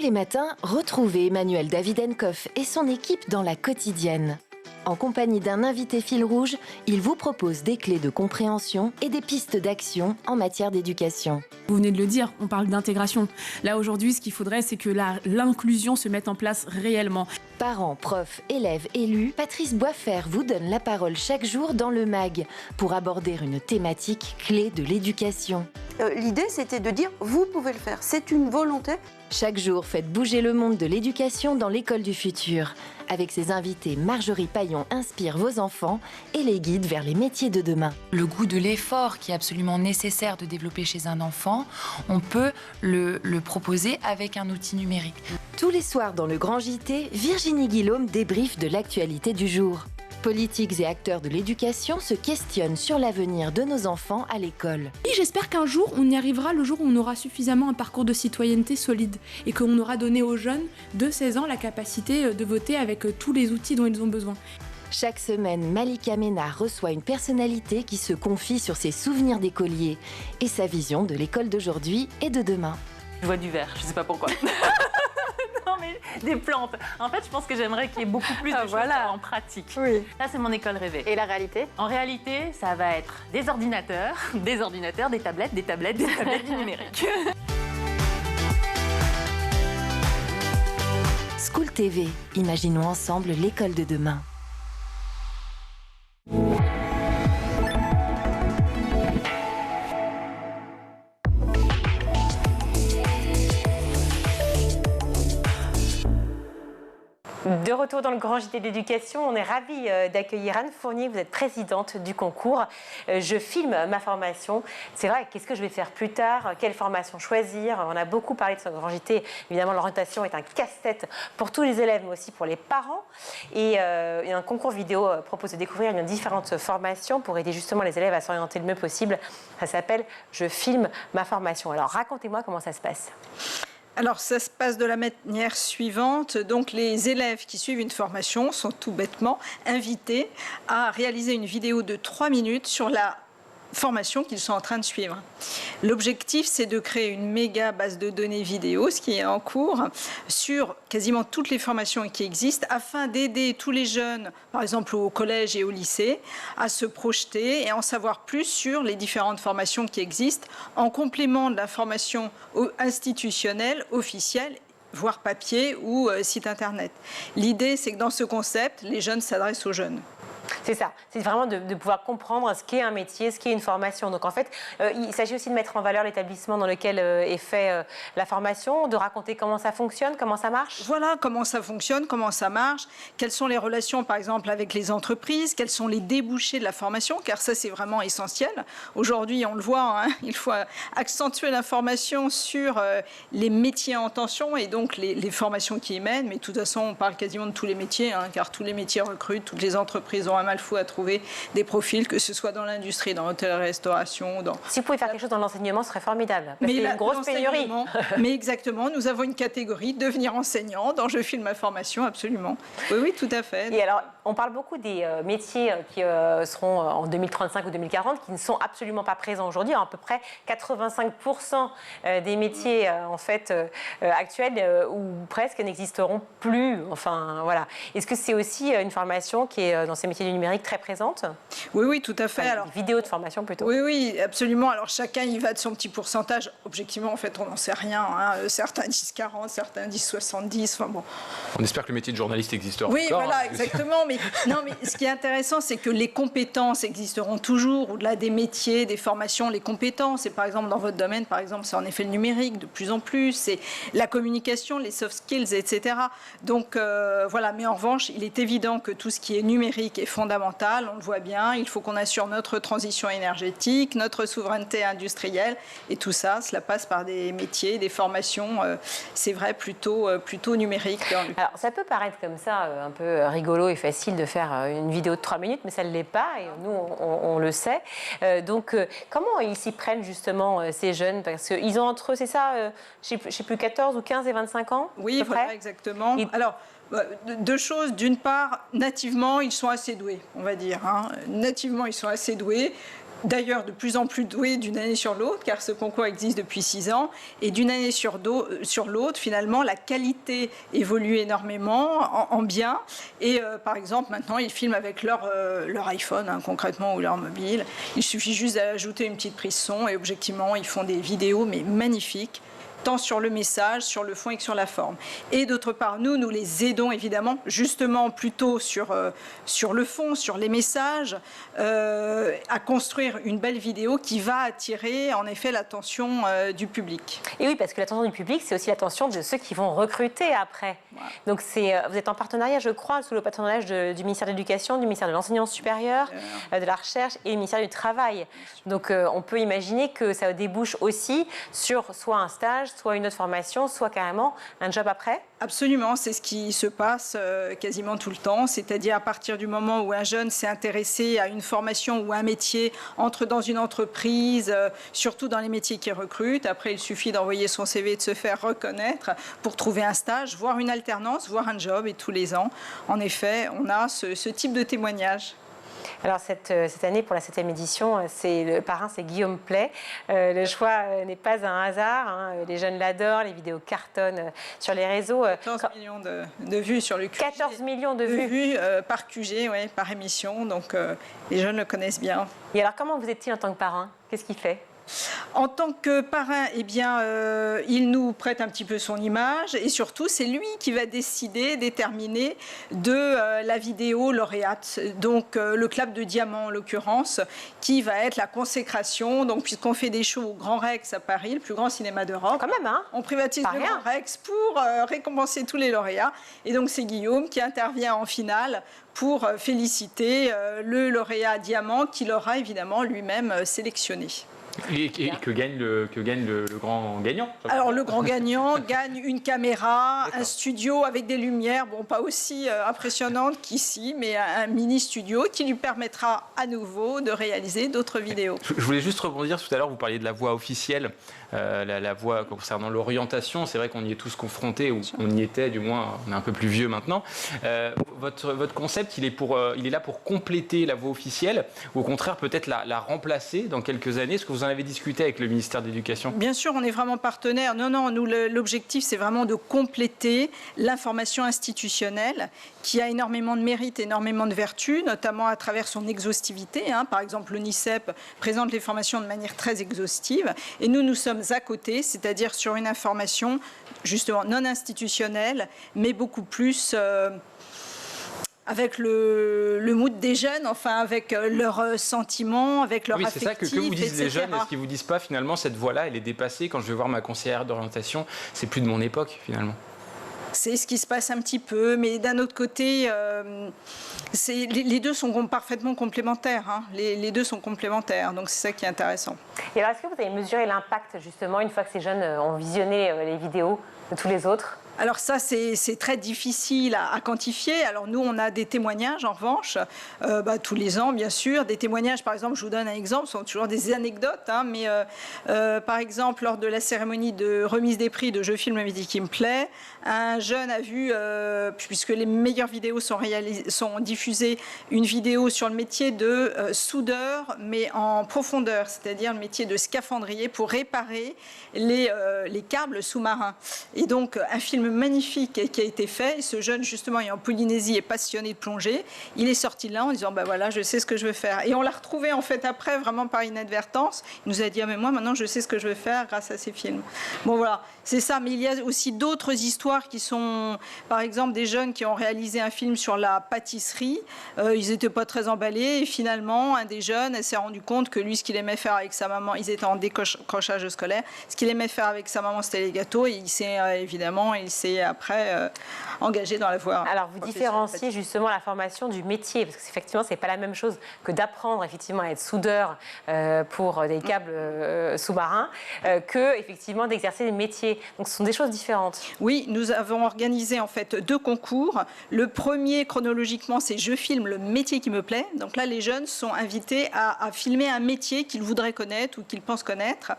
E: les matins, retrouvez Emmanuel Davidenkoff et son équipe dans la quotidienne. En compagnie d'un invité fil rouge, il vous propose des clés de compréhension et des pistes d'action en matière d'éducation.
F: Vous venez de le dire, on parle d'intégration. Là, aujourd'hui, ce qu'il faudrait, c'est que l'inclusion se mette en place réellement.
E: Parents, profs, élèves, élus, Patrice Boisfer vous donne la parole chaque jour dans le MAG pour aborder une thématique clé de l'éducation.
G: L'idée, c'était de dire, vous pouvez le faire, c'est une volonté.
E: Chaque jour, faites bouger le monde de l'éducation dans l'école du futur. Avec ses invités, Marjorie Paillon inspire vos enfants et les guide vers les métiers de demain.
H: Le goût de l'effort qui est absolument nécessaire de développer chez un enfant, on peut le proposer avec un outil numérique.
E: Tous les soirs dans le Grand JT, Virginie Guillaume débriefe de l'actualité du jour. Politiques et acteurs de l'éducation se questionnent sur l'avenir de nos enfants à l'école.
F: Et j'espère qu'un jour, on y arrivera, le jour où on aura suffisamment un parcours de citoyenneté solide et qu'on aura donné aux jeunes de 16 ans la capacité de voter avec tous les outils dont ils ont besoin.
E: Chaque semaine, Malika Ménard reçoit une personnalité qui se confie sur ses souvenirs d'écolier et sa vision de l'école d'aujourd'hui et de demain.
I: Je vois du vert, je sais pas pourquoi. Non mais des plantes. En fait, je pense que j'aimerais qu'il y ait beaucoup plus de choses en pratique.
G: Oui.
I: Là, c'est mon école rêvée.
A: Et la réalité?
I: En réalité, ça va être des ordinateurs, des tablettes, du numérique.
E: School TV, imaginons ensemble l'école de demain.
A: De retour dans le Grand JT d'éducation, on est ravis d'accueillir Anne Fournier. Vous êtes présidente du concours Je filme ma formation. C'est vrai, qu'est-ce que je vais faire plus tard? Quelle formation choisir? On a beaucoup parlé de ce Grand JT. Évidemment, l'orientation est un casse-tête pour tous les élèves, mais aussi pour les parents. Et un concours vidéo propose de découvrir différentes formations pour aider justement les élèves à s'orienter le mieux possible. Ça s'appelle Je filme ma formation. Alors, racontez-moi comment ça se passe.
J: Alors, ça se passe de la manière suivante. Donc, les élèves qui suivent une formation sont tout bêtement invités à réaliser une vidéo de 3 minutes sur la formation qu'ils sont en train de suivre. L'objectif, c'est de créer une méga base de données vidéo, ce qui est en cours, sur quasiment toutes les formations qui existent, afin d'aider tous les jeunes, par exemple au collège et au lycée, à se projeter et en savoir plus sur les différentes formations qui existent, en complément de la formation institutionnelle, officielle, voire papier ou site internet. L'idée, c'est que dans ce concept, les jeunes s'adressent aux jeunes.
A: C'est ça, c'est vraiment de pouvoir comprendre ce qu'est un métier, ce qu'est une formation. Donc en fait, il s'agit aussi de mettre en valeur l'établissement dans lequel est fait la formation, de raconter comment ça fonctionne, comment ça marche.
J: Voilà, comment ça fonctionne, comment ça marche, quelles sont les relations par exemple avec les entreprises, quels sont les débouchés de la formation, car ça c'est vraiment essentiel. Aujourd'hui, on le voit, hein, il faut accentuer l'information sur les métiers en tension et donc les formations qui y mènent. Mais de toute façon, on parle quasiment de tous les métiers, hein, car tous les métiers recrutent, toutes les entreprises ont un mal fou à trouver des profils, que ce soit dans l'industrie, dans l'hôtellerie-restauration.
A: Si vous pouvez faire quelque chose dans l'enseignement, ce serait formidable. Parce qu'il y a une grosse pénurie.
J: Mais exactement, nous avons une catégorie, devenir enseignant, dans Je filme ma formation, absolument. Oui, oui, tout à fait.
A: Et alors, on parle beaucoup des métiers qui seront en 2035 ou 2040, qui ne sont absolument pas présents aujourd'hui. À peu près 85% des métiers en fait, actuels ou presque n'existeront plus. Enfin, voilà. Est-ce que c'est aussi une formation qui est dans ces métiers du numérique très présente?
J: Oui, oui, tout à fait.
A: Enfin, alors, vidéos de formation plutôt.
J: Oui, oui, absolument. Alors chacun y va de son petit pourcentage. Objectivement, en fait, on n'en sait rien. Hein. Certains disent 40, certains disent 70. Enfin bon.
B: On espère que le métier de journaliste existera.
J: Oui,
B: encore,
J: voilà,
B: hein.
J: exactement. Mais non, mais ce qui est intéressant, c'est que les compétences existeront toujours. Au-delà des métiers, des formations, les compétences. Et par exemple, dans votre domaine, par exemple, c'est en effet le numérique de plus en plus. C'est la communication, les soft skills, etc. Donc voilà. Mais en revanche, il est évident que tout ce qui est numérique est fondamental, on le voit bien, il faut qu'on assure notre transition énergétique, notre souveraineté industrielle, et tout ça, cela passe par des métiers, des formations, c'est vrai, plutôt numériques.
A: Alors, ça peut paraître comme ça, un peu rigolo et facile de faire une vidéo de 3 minutes, mais ça ne l'est pas, et nous, on le sait. Donc, comment ils s'y prennent, justement, ces jeunes? Parce qu'ils ont entre eux, c'est ça, je ne sais plus, 14 ou 15 et 25 ans?
J: Oui, voilà, exactement. Alors, deux choses. D'une part, nativement, ils sont assez doués, on va dire. Hein. Nativement, ils sont assez doués. d'ailleurs de plus en plus doués d'une année sur l'autre, car ce concours existe depuis 6 ans, et d'une année sur l'autre, finalement, la qualité évolue énormément en bien. Et par exemple, maintenant, ils filment avec leur iPhone, hein, concrètement, ou leur mobile. Il suffit juste d'ajouter une petite prise son, et objectivement, ils font des vidéos, mais magnifiques, tant sur le message, sur le fond et que sur la forme. Et d'autre part, nous les aidons évidemment, justement plutôt sur le fond, sur les messages, à construire une belle vidéo qui va attirer en effet l'attention du public.
A: Et oui, parce que l'attention du public, c'est aussi l'attention de ceux qui vont recruter après. Voilà. Donc vous êtes en partenariat, je crois, sous le patronage du ministère de l'Éducation, du ministère de l'Enseignement supérieur, de la Recherche et du ministère du Travail. Donc on peut imaginer que ça débouche aussi sur soit un stage, soit une autre formation, soit carrément un job après.
J: Absolument, c'est ce qui se passe quasiment tout le temps, c'est-à-dire à partir du moment où un jeune s'est intéressé à une formation ou un métier, entre dans une entreprise, surtout dans les métiers qui recrutent. Après, il suffit d'envoyer son CV et de se faire reconnaître pour trouver un stage, voire une alternance, voire un job. Et tous les ans, en effet, on a ce type de témoignage.
A: Alors cette année, pour la 7e édition, le parrain, c'est Guillaume Pley. Le choix n'est pas un hasard. Hein. Les jeunes l'adorent, les vidéos cartonnent sur les réseaux.
J: 14 millions de vues sur le QG.
A: 14 millions de vues
J: par QG, ouais, par émission. Donc les jeunes le connaissent bien.
A: Et alors, comment vous êtes-il en tant que parrain? Qu'est-ce qu'il fait?
J: En tant que parrain, eh bien, il nous prête un petit peu son image et surtout, c'est lui qui va déterminer de la vidéo lauréate. Donc, le clap de diamant, en l'occurrence, qui va être la consécration. Donc, puisqu'on fait des shows au Grand Rex à Paris, le plus grand cinéma d'Europe.
A: Quand même, hein?
J: On privatise le Grand Rex pour récompenser tous les lauréats. Et donc, c'est Guillaume qui intervient en finale pour féliciter le lauréat diamant qu'il aura évidemment lui-même sélectionné.
B: Et que gagne le grand gagnant?
J: Alors le grand gagnant gagne une caméra, un studio avec des lumières, bon pas aussi impressionnantes qu'ici, mais un mini studio qui lui permettra à nouveau de réaliser d'autres vidéos.
B: Je voulais juste rebondir, tout à l'heure vous parliez de la voie officielle, la voie concernant l'orientation, c'est vrai qu'on y est tous confrontés, ou on y était du moins, on est un peu plus vieux maintenant. Votre concept, il est là pour compléter la voie officielle, ou au contraire peut-être la remplacer dans quelques années? Est-ce que vous en avez discuté avec le ministère de l'Éducation?
J: Bien sûr, on est vraiment partenaire. Non, nous, l'objectif, c'est vraiment de compléter l'information institutionnelle qui a énormément de mérite, énormément de vertus, notamment à travers son exhaustivité. Hein. Par exemple, l'ONICEP présente les formations de manière très exhaustive. Et nous sommes à côté, c'est-à-dire sur une information justement non institutionnelle, mais beaucoup plus avec le mood des jeunes, enfin avec leurs sentiments, avec leur affectif,
B: c'est ça que vous disent
J: etc.
B: les jeunes. Est-ce qu'ils vous disent pas finalement cette voie-là, elle est dépassée? Quand je vais voir ma conseillère d'orientation, c'est plus de mon époque finalement.
J: C'est ce qui se passe un petit peu, mais d'un autre côté, les deux sont parfaitement complémentaires. Hein. Les deux sont complémentaires, donc c'est ça qui est intéressant.
A: Et alors, est-ce que vous avez mesuré l'impact justement une fois que ces jeunes ont visionné les vidéos de tous les autres?
J: Alors ça, c'est très difficile à quantifier. Alors nous, on a des témoignages, en revanche, tous les ans, bien sûr. Des témoignages, par exemple, je vous donne un exemple, ce sont toujours des anecdotes, hein, mais par exemple, lors de la cérémonie de remise des prix de Je filme le métier qui me plaît, un jeune a vu, puisque les meilleures vidéos sont diffusées, une vidéo sur le métier de soudeur, mais en profondeur, c'est-à-dire le métier de scaphandrier pour réparer les câbles sous-marins. Et donc, un film magnifique qui a été fait. Et ce jeune, justement, est en Polynésie, est passionné de plongée. Il est sorti de là en disant, voilà, je sais ce que je veux faire. Et on l'a retrouvé, en fait, après, vraiment par inadvertance. Il nous a dit, mais moi, maintenant, je sais ce que je veux faire grâce à ces films. Bon, voilà, c'est ça. Mais il y a aussi d'autres histoires qui sont, par exemple, des jeunes qui ont réalisé un film sur la pâtisserie. Ils n'étaient pas très emballés. Et finalement, un des jeunes s'est rendu compte que lui, ce qu'il aimait faire avec sa maman, ils étaient en décrochage scolaire. Ce qu'il aimait faire avec sa maman, c'était les gâteaux. Et il s'est, évidemment, c'est après engagé dans la voie.
A: Alors, vous différenciez justement la formation du métier, parce qu'effectivement, ce n'est pas la même chose que d'apprendre effectivement à être soudeur pour des câbles sous-marins, que effectivement d'exercer des métiers. Donc, ce sont des choses différentes.
J: Oui, nous avons organisé en fait 2 concours. Le premier, chronologiquement, c'est Je filme le métier qui me plaît. Donc là, les jeunes sont invités à filmer un métier qu'ils voudraient connaître ou qu'ils pensent connaître.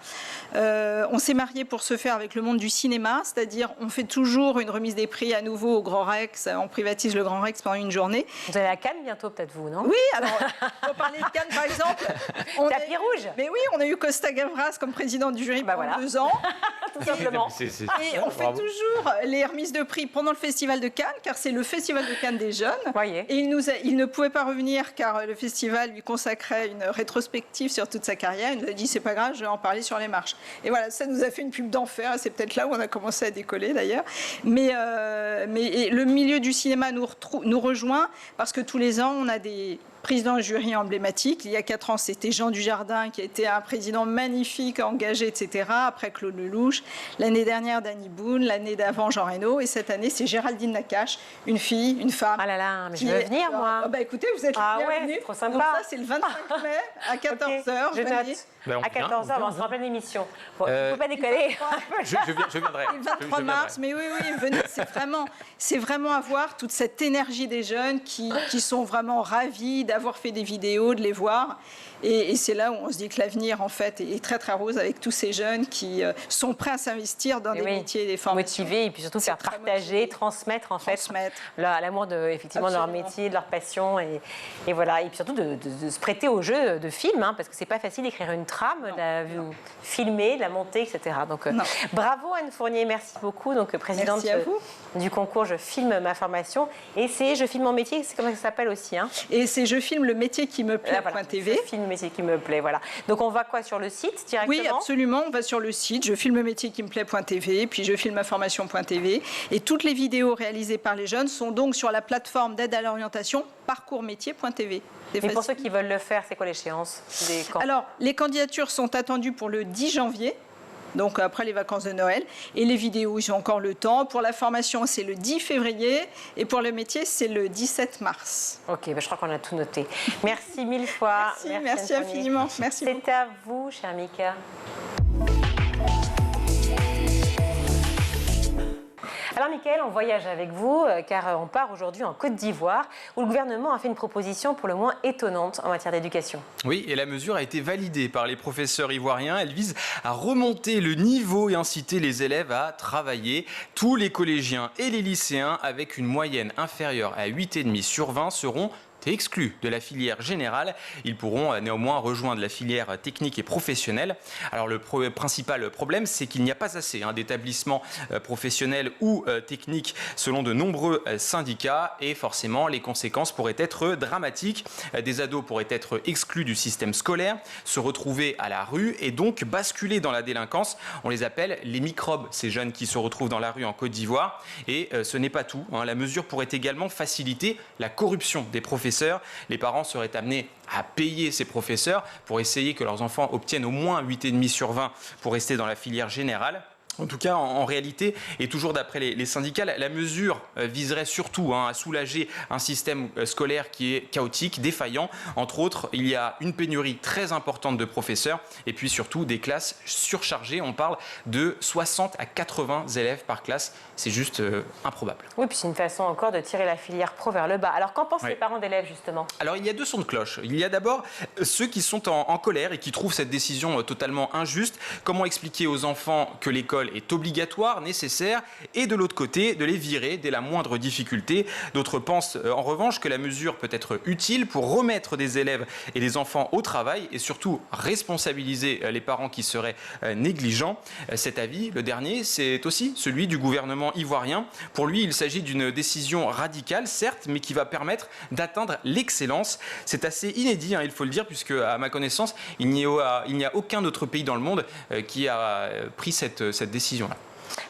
J: On s'est marié pour ce faire avec le monde du cinéma, c'est-à-dire on fait toujours toujours une remise des prix à nouveau au Grand Rex. On privatise le Grand Rex pendant une journée.
A: Vous allez à Cannes bientôt, peut-être vous, non?
J: Oui, alors, pour parler de Cannes, par exemple...
A: Tapis rouge.
J: Mais oui, on a eu Costa Gavras comme président du jury pendant 2 ans.
A: Tout simplement.
J: Et on fait toujours les remises de prix pendant le Festival de Cannes, car c'est le Festival de Cannes des jeunes.
A: Voyez.
J: Et il ne pouvait pas revenir, car le festival lui consacrait une rétrospective sur toute sa carrière. Il nous a dit, c'est pas grave, je vais en parler sur les marches. Et voilà, ça nous a fait une pub d'enfer. C'est peut-être là où on a commencé à décoller, d'ailleurs. Mais le milieu du cinéma nous rejoint, parce que tous les ans, on a des président de jury emblématique. Il y a 4 ans, c'était Jean Dujardin, qui a été un président magnifique, engagé, etc. Après, Claude Lelouch. L'année dernière, Danny Boone. L'année d'avant, Jean Reno. Et cette année, c'est Géraldine Nakache, une fille, une femme.
A: Ah là là, mais je veux venir, moi.
J: Bah écoutez, vous êtes bienvenue.
A: C'est trop sympa.
J: Donc ça, c'est le 25 mai à 14h.
A: Je note. À 14h, on sera en pleine émission. Bon, il ne faut pas décoller.
B: Je viendrai.
J: Le 23 mars, mais oui, venez. C'est vraiment à voir toute cette énergie des jeunes qui sont vraiment ravis d'avoir fait des vidéos, de les voir. Et c'est là où on se dit que l'avenir, en fait, est très, très rose avec tous ces jeunes qui sont prêts à s'investir dans des métiers et des formations.
A: Motivés et puis surtout faire partager, transmettre, en fait, l'amour effectivement de leur métier, de leur passion. Et voilà. Et puis surtout de se prêter au jeu de film, hein, parce que c'est pas facile d'écrire une trame, de la filmer, de la monter, etc. Donc, bravo Anne Fournier, merci beaucoup. Donc, présidente du concours Je filme ma formation. Et c'est Je filme mon métier, c'est comme ça que ça s'appelle aussi. Hein.
J: Et c'est Je filme le métier qui me plaît.tv.
A: Je filme le métier qui me plaît, voilà. Donc, on va quoi sur le site directement?
J: Oui, absolument. On va sur le site Je filme le métier qui me plaît.tv, puis Je filme ma formation.tv. Et toutes les vidéos réalisées par les jeunes sont donc sur la plateforme d'aide à l'orientation parcoursmétier.tv.
A: Et pour ceux qui veulent le faire, c'est quoi l'échéance?
J: Alors, les candidatures sont attendues pour le 10 janvier. Donc après les vacances de Noël. Et les vidéos, ils ont encore le temps. Pour la formation, c'est le 10 février. Et pour le métier, c'est le 17 mars.
A: Ok, je crois qu'on a tout noté. Merci 1000 fois.
J: Merci infiniment. Merci beaucoup.
A: C'est à vous, chère Mika. Alors Mickaël, on voyage avec vous car on part aujourd'hui en Côte d'Ivoire où le gouvernement a fait une proposition pour le moins étonnante en matière d'éducation.
B: Oui, et la mesure a été validée par les professeurs ivoiriens. Elle vise à remonter le niveau et inciter les élèves à travailler. Tous les collégiens et les lycéens avec une moyenne inférieure à 8,5 sur 20 seront exclus de la filière générale. Ils pourront néanmoins rejoindre la filière technique et professionnelle. Alors le principal problème, c'est qu'il n'y a pas assez d'établissements professionnels ou techniques selon de nombreux syndicats et forcément les conséquences pourraient être dramatiques. Des ados pourraient être exclus du système scolaire, se retrouver à la rue et donc basculer dans la délinquance. On les appelle les microbes, ces jeunes qui se retrouvent dans la rue en Côte d'Ivoire. Et ce n'est pas tout. La mesure pourrait également faciliter la corruption des professeurs. Les parents seraient amenés à payer ces professeurs pour essayer que leurs enfants obtiennent au moins 8,5 sur 20 pour rester dans la filière générale. En tout cas, en réalité, et toujours d'après les syndicats, la mesure viserait surtout à soulager un système scolaire qui est chaotique, défaillant. Entre autres, il y a une pénurie très importante de professeurs et puis surtout des classes surchargées. On parle de 60 à 80 élèves par classe. C'est juste improbable.
A: Oui, puis c'est une façon encore de tirer la filière pro vers le bas. Alors, qu'en pensent les parents d'élèves, justement?
B: Alors, il y a deux sons de cloche. Il y a d'abord ceux qui sont en colère et qui trouvent cette décision totalement injuste. Comment expliquer aux enfants que l'école est obligatoire, nécessaire, et de l'autre côté, de les virer dès la moindre difficulté. D'autres pensent en revanche que la mesure peut être utile pour remettre des élèves et des enfants au travail et surtout responsabiliser les parents qui seraient négligents. Cet avis, le dernier, c'est aussi celui du gouvernement ivoirien. Pour lui, il s'agit d'une décision radicale, certes, mais qui va permettre d'atteindre l'excellence. C'est assez inédit, il faut le dire, puisque à ma connaissance, il n'y a aucun autre pays dans le monde qui a pris cette décision-là.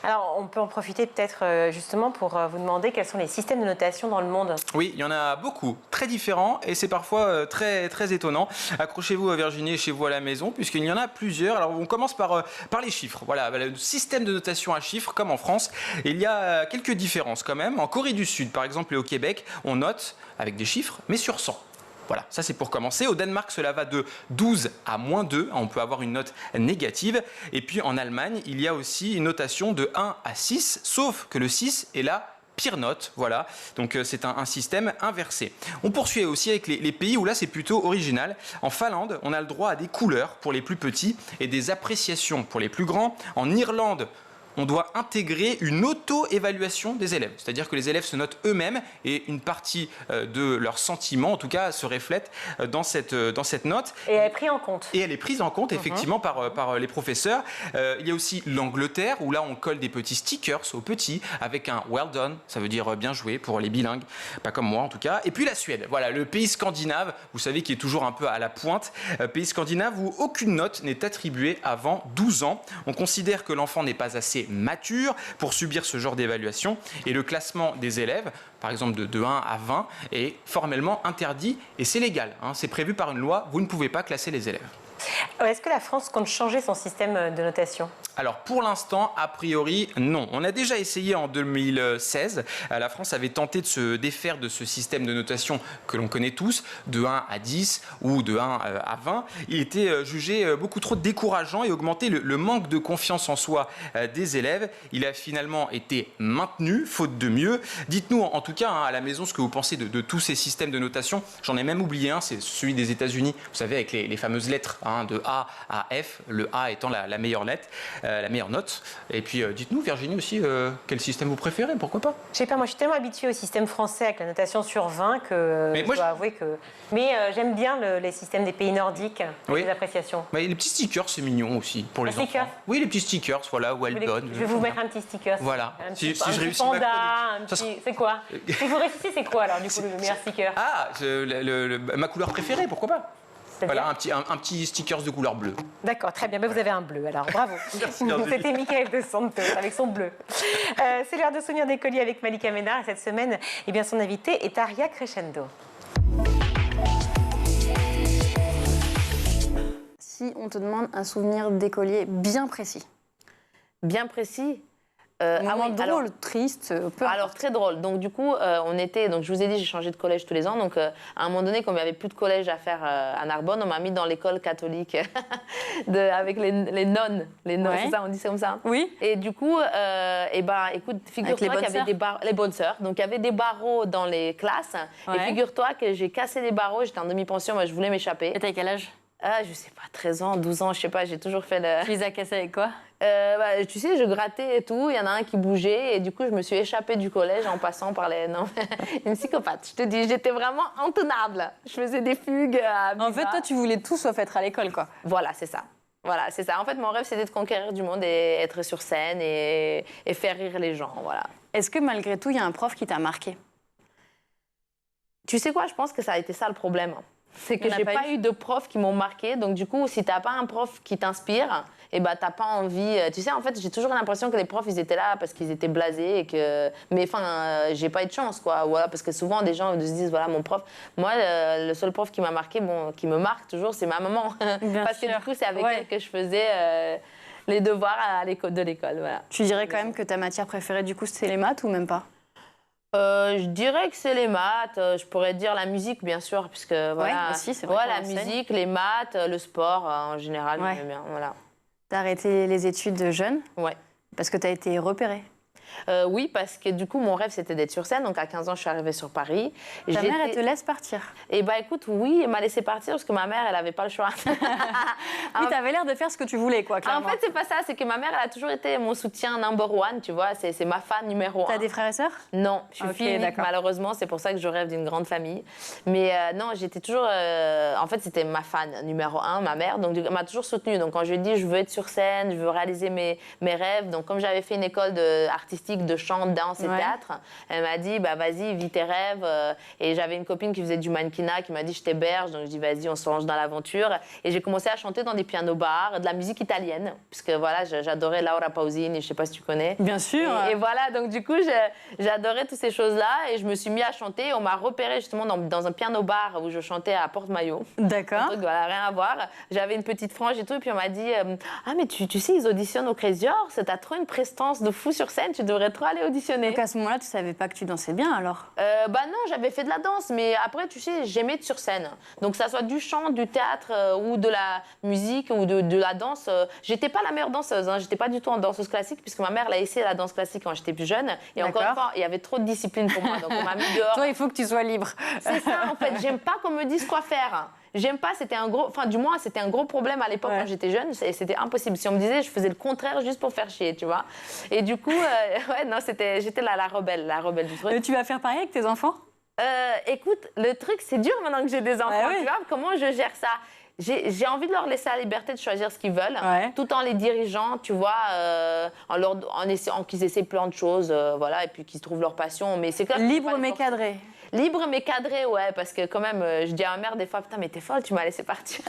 A: Alors, on peut en profiter peut-être justement pour vous demander quels sont les systèmes de notation dans le monde.
B: Oui, il y en a beaucoup, très différents, et c'est parfois très, très étonnant. Accrochez-vous à Virginie chez vous à la maison, puisqu'il y en a plusieurs. Alors, on commence par les chiffres. Voilà, le système de notation à chiffres, comme en France. Et il y a quelques différences quand même. En Corée du Sud, par exemple, et au Québec, on note avec des chiffres, mais sur 100. Voilà, ça c'est pour commencer. Au Danemark, cela va de 12 à -2. On peut avoir une note négative. Et puis en Allemagne, il y a aussi une notation de 1 à 6, sauf que le 6 est la pire note. Voilà, donc c'est un système inversé. On poursuit aussi avec les pays où là c'est plutôt original. En Finlande, on a le droit à des couleurs pour les plus petits et des appréciations pour les plus grands. En Irlande, on doit intégrer une auto-évaluation des élèves. C'est-à-dire que les élèves se notent eux-mêmes et une partie de leurs sentiments, en tout cas, se reflète dans cette note.
A: Et elle est prise en compte.
B: Et elle est prise en compte, effectivement, par les professeurs. Il y a aussi l'Angleterre, où là, on colle des petits stickers aux petits, avec un well done, ça veut dire bien joué pour les bilingues, pas comme moi en tout cas. Et puis la Suède, voilà, le pays scandinave, vous savez, qui est toujours un peu à la pointe, pays scandinave où aucune note n'est attribuée avant 12 ans. On considère que l'enfant n'est pas assez mature pour subir ce genre d'évaluation et le classement des élèves, par exemple de 1 à 20, est formellement interdit et c'est légal. C'est prévu par une loi, vous ne pouvez pas classer les élèves.
A: Est-ce que la France compte changer son système de notation ?
B: Alors pour l'instant, a priori, non. On a déjà essayé en 2016. La France avait tenté de se défaire de ce système de notation que l'on connaît tous, de 1 à 10 ou de 1 à 20. Il était jugé beaucoup trop décourageant et augmentait le manque de confiance en soi des élèves. Il a finalement été maintenu, faute de mieux. Dites-nous en tout cas à la maison ce que vous pensez de tous ces systèmes de notation. J'en ai même oublié un, c'est celui des États-Unis. Vous savez, avec les fameuses lettres. De A à F, le A étant la meilleure lettre, la meilleure note. Et puis, dites-nous, Virginie aussi, quel système vous préférez, pourquoi pas ?
A: Je sais pas, moi je suis tellement habituée au système français avec la notation sur 20 que je dois avouer que... Mais j'aime bien les systèmes des pays nordiques, les appréciations.
B: Mais les petits stickers, c'est mignon aussi, pour les enfants. Oui, les petits stickers, voilà, well done.
A: Je vais vous mettre un petit sticker.
B: Voilà.
A: Si je réussis ma chronique. C'est quoi ? Si vous réussissez, c'est quoi alors, du coup, le meilleur sticker ?
B: Ah, ma couleur préférée, pourquoi pas ? Voilà, un petit sticker de couleur bleue.
A: D'accord, très bien. Mais vous avez un bleu, alors bravo. C'était Michael Dos Santos avec son bleu. C'est l'heure de Souvenirs d'écoliers avec Malika Ménard. Et cette semaine, son invité est Aria Crescendo.
K: Si on te demande un souvenir d'écolier bien précis.
L: Bien précis.
K: Drôle, alors, triste,
L: alors très drôle. Donc du coup, donc je vous ai dit, j'ai changé de collège tous les ans. Donc à un moment donné, comme il n'y avait plus de collège à faire à Narbonne, on m'a mis dans l'école catholique avec les nonnes. Les nonnes, c'est ça, on dit ça comme ça.
K: Oui.
L: Et du coup, écoute, figure-toi qu'il y avait les bonnes sœurs. Donc il y avait des barreaux dans les classes. Ouais. Et figure-toi que j'ai cassé les barreaux. J'étais en demi-pension, moi je voulais m'échapper.
K: Et t'as quel âge?
L: Je sais pas, 13 ans, 12 ans, je sais pas, j'ai toujours fait le...
K: Tu les as cassés avec quoi?
L: Tu sais, je grattais et tout, il y en a un qui bougeait et du coup, je me suis échappée du collège en passant par les... Non, une psychopathe, je te dis, j'étais vraiment intenable. Je faisais des fugues
K: En fait, toi, tu voulais tout sauf être à l'école, quoi.
L: Voilà, c'est ça. Voilà, c'est ça. En fait, mon rêve, c'était de conquérir du monde et être sur scène et faire rire les gens, voilà.
K: Est-ce que malgré tout, il y a un prof qui t'a marqué?
L: Tu sais quoi, je pense que ça a été ça le problème. C'est que j'ai pas eu de profs qui m'ont marqué. Donc, du coup, si t'as pas un prof qui t'inspire, t'as pas envie. Tu sais, en fait, j'ai toujours l'impression que les profs, ils étaient là parce qu'ils étaient blasés et que. Mais enfin, j'ai pas eu de chance, quoi. Voilà, parce que souvent, des gens se disent, voilà, mon prof. Moi, le seul prof qui m'a marqué, qui me marque toujours, c'est ma maman. Parce que du coup, c'est avec elle que je faisais les devoirs de l'école. Voilà.
K: Tu dirais quand même que ta matière préférée, du coup, c'est les maths ou même pas?
L: Je dirais que c'est les maths. Je pourrais dire la musique, bien sûr, puisque voilà,
K: aussi, c'est vrai
L: la musique, les maths, le sport en général, j'aime bien. Voilà.
K: T'as arrêté les études jeune?
L: Ouais.
K: Parce que t'as été repérée?
L: Oui, parce que du coup, mon rêve, c'était d'être sur scène. Donc, à 15 ans, je suis arrivée sur Paris.
K: Ta mère, elle te laisse partir?
L: Écoute, oui, elle m'a laissé partir parce que ma mère, elle n'avait pas le choix.
K: Oui, t'avais l'air de faire ce que tu voulais, quoi, clairement.
L: En fait, c'est pas ça. C'est que ma mère, elle a toujours été mon soutien number one, tu vois. C'est ma fan numéro 1.
K: T'as des frères et sœurs?
L: Non, je suis fille unique, malheureusement. C'est pour ça que je rêve d'une grande famille. Mais non, j'étais toujours... en fait, c'était ma fan numéro 1, ma mère. Donc, elle m'a toujours soutenue. Donc, quand je lui ai dit, je veux être sur scène, je veux réaliser mes rêves. Donc, comme j'avais fait une école artistique, de chant, danse et théâtre. Elle m'a dit, vas-y, vis tes rêves. Et j'avais une copine qui faisait du mannequinat qui m'a dit, je t'héberge. Donc je dis, vas-y, on se lance dans l'aventure. Et j'ai commencé à chanter dans des piano-bars, de la musique italienne. Parce que voilà, j'adorais Laura Pausini, je sais pas si tu connais.
K: Bien sûr.
L: Et voilà, donc du coup, j'adorais toutes ces choses-là. Et je me suis mis à chanter. On m'a repérée justement dans un piano-bar où je chantais à Porte-Maillot.
K: D'accord.
L: Donc voilà, rien à voir. J'avais une petite frange et tout. Et puis on m'a dit, mais tu sais, ils auditionnent au Crazy Horse. T'as trop une prestance de fou sur scène. Tu devrais trop aller auditionner.
K: Donc à ce moment-là, tu savais pas que tu dansais bien alors?
L: Non, j'avais fait de la danse, mais après, tu sais, j'aimais être sur scène. Donc que ça soit du chant, du théâtre ou de la musique ou de la danse. J'étais pas la meilleure danseuse, hein. J'étais pas du tout en danseuse classique puisque ma mère elle a essayé la danse classique quand j'étais plus jeune. Et encore une fois, il y avait trop de discipline pour moi, donc on m'a mis dehors.
K: Toi, il faut que tu sois libre.
L: C'est ça, en fait. J'aime pas qu'on me dise quoi faire. j'aime pas, c'était un gros problème à l'époque quand j'étais jeune, c'était impossible. Si on me disait, je faisais le contraire juste pour faire chier, tu vois. Et du coup, j'étais la rebelle du truc.
I: Tu vas faire pareil avec tes enfants?
L: Écoute, le truc, c'est dur maintenant que j'ai des enfants, tu vois, comment je gère ça? J'ai envie de leur laisser la liberté de choisir ce qu'ils veulent, tout en les dirigeant, tu vois, en essayant qu'ils essaient plein de choses, voilà, et puis qu'ils trouvent leur passion. Mais c'est
I: libre mais cadré.
L: Libre mais cadré, ouais, parce que quand même, je dis à ma mère des fois, putain, mais t'es folle, tu m'as laissé partir.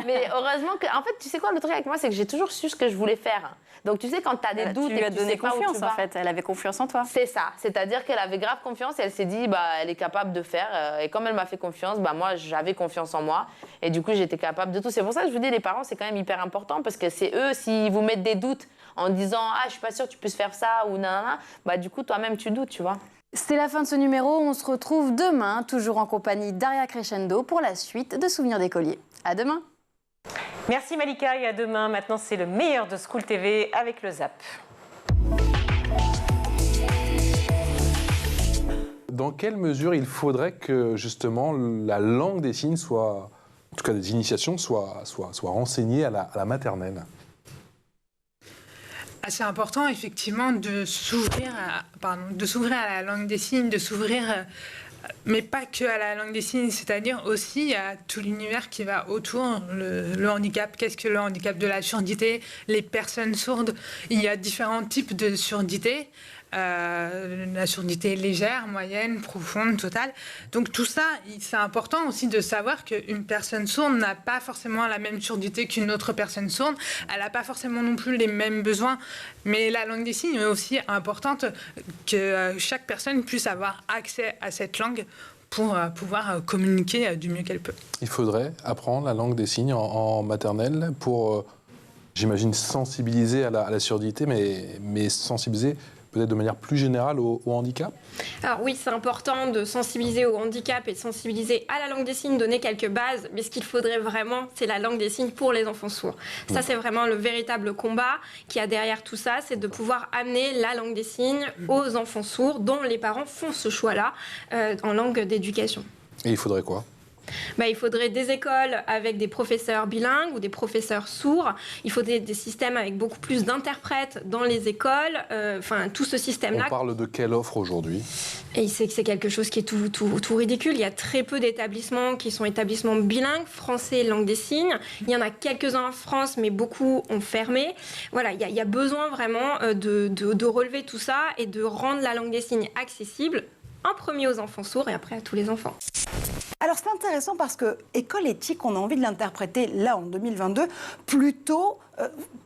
L: Mais heureusement que, en fait, tu sais quoi, le truc avec moi, c'est que j'ai toujours su ce que je voulais faire. Donc, tu sais, quand t'as des doutes,
I: tu lui as donné confiance, en fait. Elle avait confiance en toi.
L: C'est ça. C'est-à-dire qu'elle avait grave confiance et elle s'est dit, elle est capable de faire. Et comme elle m'a fait confiance, moi, j'avais confiance en moi. Et du coup, j'étais capable de tout. C'est pour ça que je vous dis, les parents, c'est quand même hyper important parce que c'est eux, s'ils vous mettent des doutes en disant, je suis pas sûre que tu puisses faire ça ou nanana, du coup, toi-même, tu doutes, tu vois.
K: C'est la fin de ce numéro. On se retrouve demain, toujours en compagnie d'Aria Crescendo pour la suite de Souvenirs d'écoliers. À demain.
A: Merci Malika et à demain. Maintenant, c'est le meilleur de School TV avec le ZAP.
M: Dans quelle mesure il faudrait que justement la langue des signes soit, en tout cas des initiations, soit renseignée à la maternelle?
N: C'est important effectivement de s'ouvrir à la langue des signes, de s'ouvrir, mais pas que à la langue des signes, c'est-à-dire aussi à tout l'univers qui va autour, le handicap. Qu'est-ce que le handicap? De la surdité, les personnes sourdes. Il y a différents types de surdité. La surdité légère, moyenne, profonde, totale. Donc tout ça, c'est important aussi de savoir qu'une personne sourde n'a pas forcément la même surdité qu'une autre personne sourde. Elle n'a pas forcément non plus les mêmes besoins. Mais la langue des signes est aussi importante que chaque personne puisse avoir accès à cette langue pour pouvoir communiquer du mieux qu'elle peut.
M: Il faudrait apprendre la langue des signes en maternelle pour, j'imagine, sensibiliser à la surdité, mais sensibiliser peut-être de manière plus générale au handicap?
O: Alors oui, c'est important de sensibiliser au handicap et de sensibiliser à la langue des signes, donner quelques bases, mais ce qu'il faudrait vraiment, c'est la langue des signes pour les enfants sourds. Ça, c'est vraiment le véritable combat qu'il y a derrière tout ça, c'est de pouvoir amener la langue des signes aux enfants sourds dont les parents font ce choix-là en langue d'éducation.
M: Et il faudrait quoi?
O: Il faudrait des écoles avec des professeurs bilingues ou des professeurs sourds. Il faudrait des systèmes avec beaucoup plus d'interprètes dans les écoles. Tout ce système-là.
M: On parle de quelle offre aujourd'hui?
O: Et c'est quelque chose qui est tout ridicule. Il y a très peu d'établissements qui sont établissements bilingues, français et langue des signes. Il y en a quelques-uns en France, mais beaucoup ont fermé. Voilà, il y a besoin vraiment de relever tout ça et de rendre la langue des signes accessible, en premier aux enfants sourds et après à tous les enfants.
P: Alors c'est intéressant parce que école éthique, on a envie de l'interpréter là en 2022 plutôt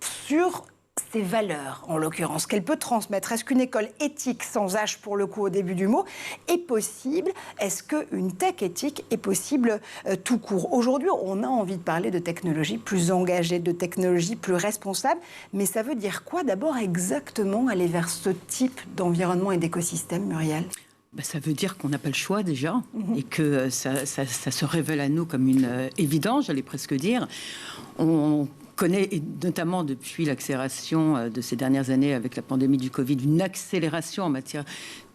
P: sur ses valeurs, en l'occurrence, qu'elle peut transmettre. Est-ce qu'une école éthique, sans H pour le coup au début du mot, est possible? Est-ce qu'une tech éthique est possible tout court? Aujourd'hui, on a envie de parler de technologie plus engagée, de technologie plus responsable, mais ça veut dire quoi d'abord exactement aller vers ce type d'environnement et d'écosystème, Muriel?
Q: Ça veut dire qu'on n'a pas le choix déjà et que ça se révèle à nous comme une évidence, j'allais presque dire. On connaît, et notamment depuis l'accélération de ces dernières années avec la pandémie du Covid, une accélération en matière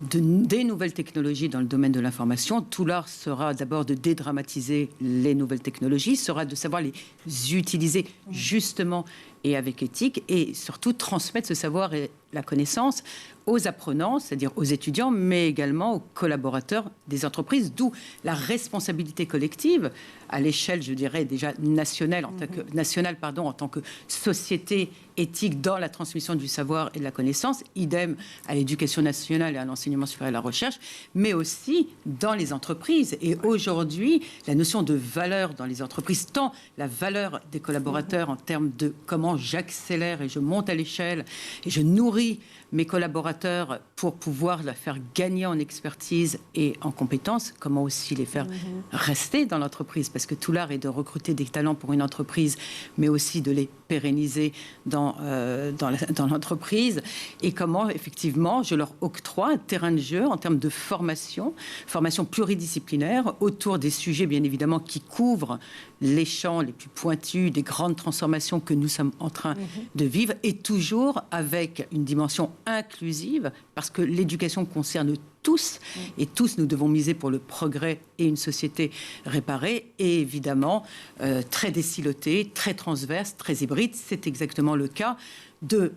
Q: des nouvelles technologies dans le domaine de l'information. Tout l'art sera d'abord de dédramatiser les nouvelles technologies, sera de savoir les utiliser justement et avec éthique, et surtout transmettre ce savoir et la connaissance aux apprenants, c'est-à-dire aux étudiants, mais également aux collaborateurs des entreprises, d'où la responsabilité collective à l'échelle, je dirais, déjà nationale, en tant que société éthique dans la transmission du savoir et de la connaissance, idem à l'éducation nationale et à l'enseignement supérieur et à la recherche, mais aussi dans les entreprises. Et aujourd'hui, la notion de valeur dans les entreprises, tant la valeur des collaborateurs en termes de comment j'accélère et je monte à l'échelle et je nourris mes collaborateurs pour pouvoir la faire gagner en expertise et en compétences, comment aussi les faire rester dans l'entreprise, parce que tout l'art est de recruter des talents pour une entreprise, mais aussi de les pérenniser dans l'entreprise, et comment effectivement je leur octroie un terrain de jeu en termes de formation pluridisciplinaire autour des sujets bien évidemment qui couvrent les champs les plus pointus des grandes transformations que nous sommes en train de vivre, et toujours avec une dimension inclusive, parce que l'éducation concerne tous, et tous nous devons miser pour le progrès et une société réparée, et évidemment très décilotée, très transverse, très hybride. C'est exactement le cas de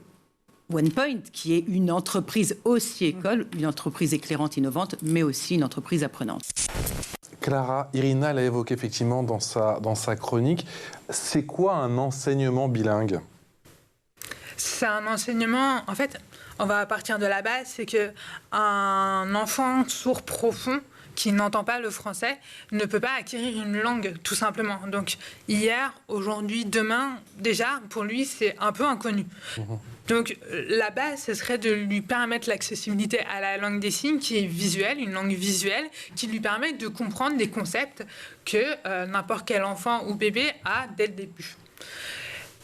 Q: OnePoint, qui est une entreprise aussi école, une entreprise éclairante, innovante, mais aussi une entreprise apprenante.
M: Clara, Irina l'a évoqué effectivement dans sa chronique. C'est quoi un enseignement bilingue ?
N: C'est un enseignement, en fait, on va partir de la base, c'est qu'un enfant sourd profond qui n'entend pas le français ne peut pas acquérir une langue, tout simplement. Donc hier, aujourd'hui, demain, déjà, pour lui, c'est un peu inconnu. Donc la base, ce serait de lui permettre l'accessibilité à la langue des signes qui est visuelle, une langue visuelle, qui lui permet de comprendre des concepts que n'importe quel enfant ou bébé a dès le début.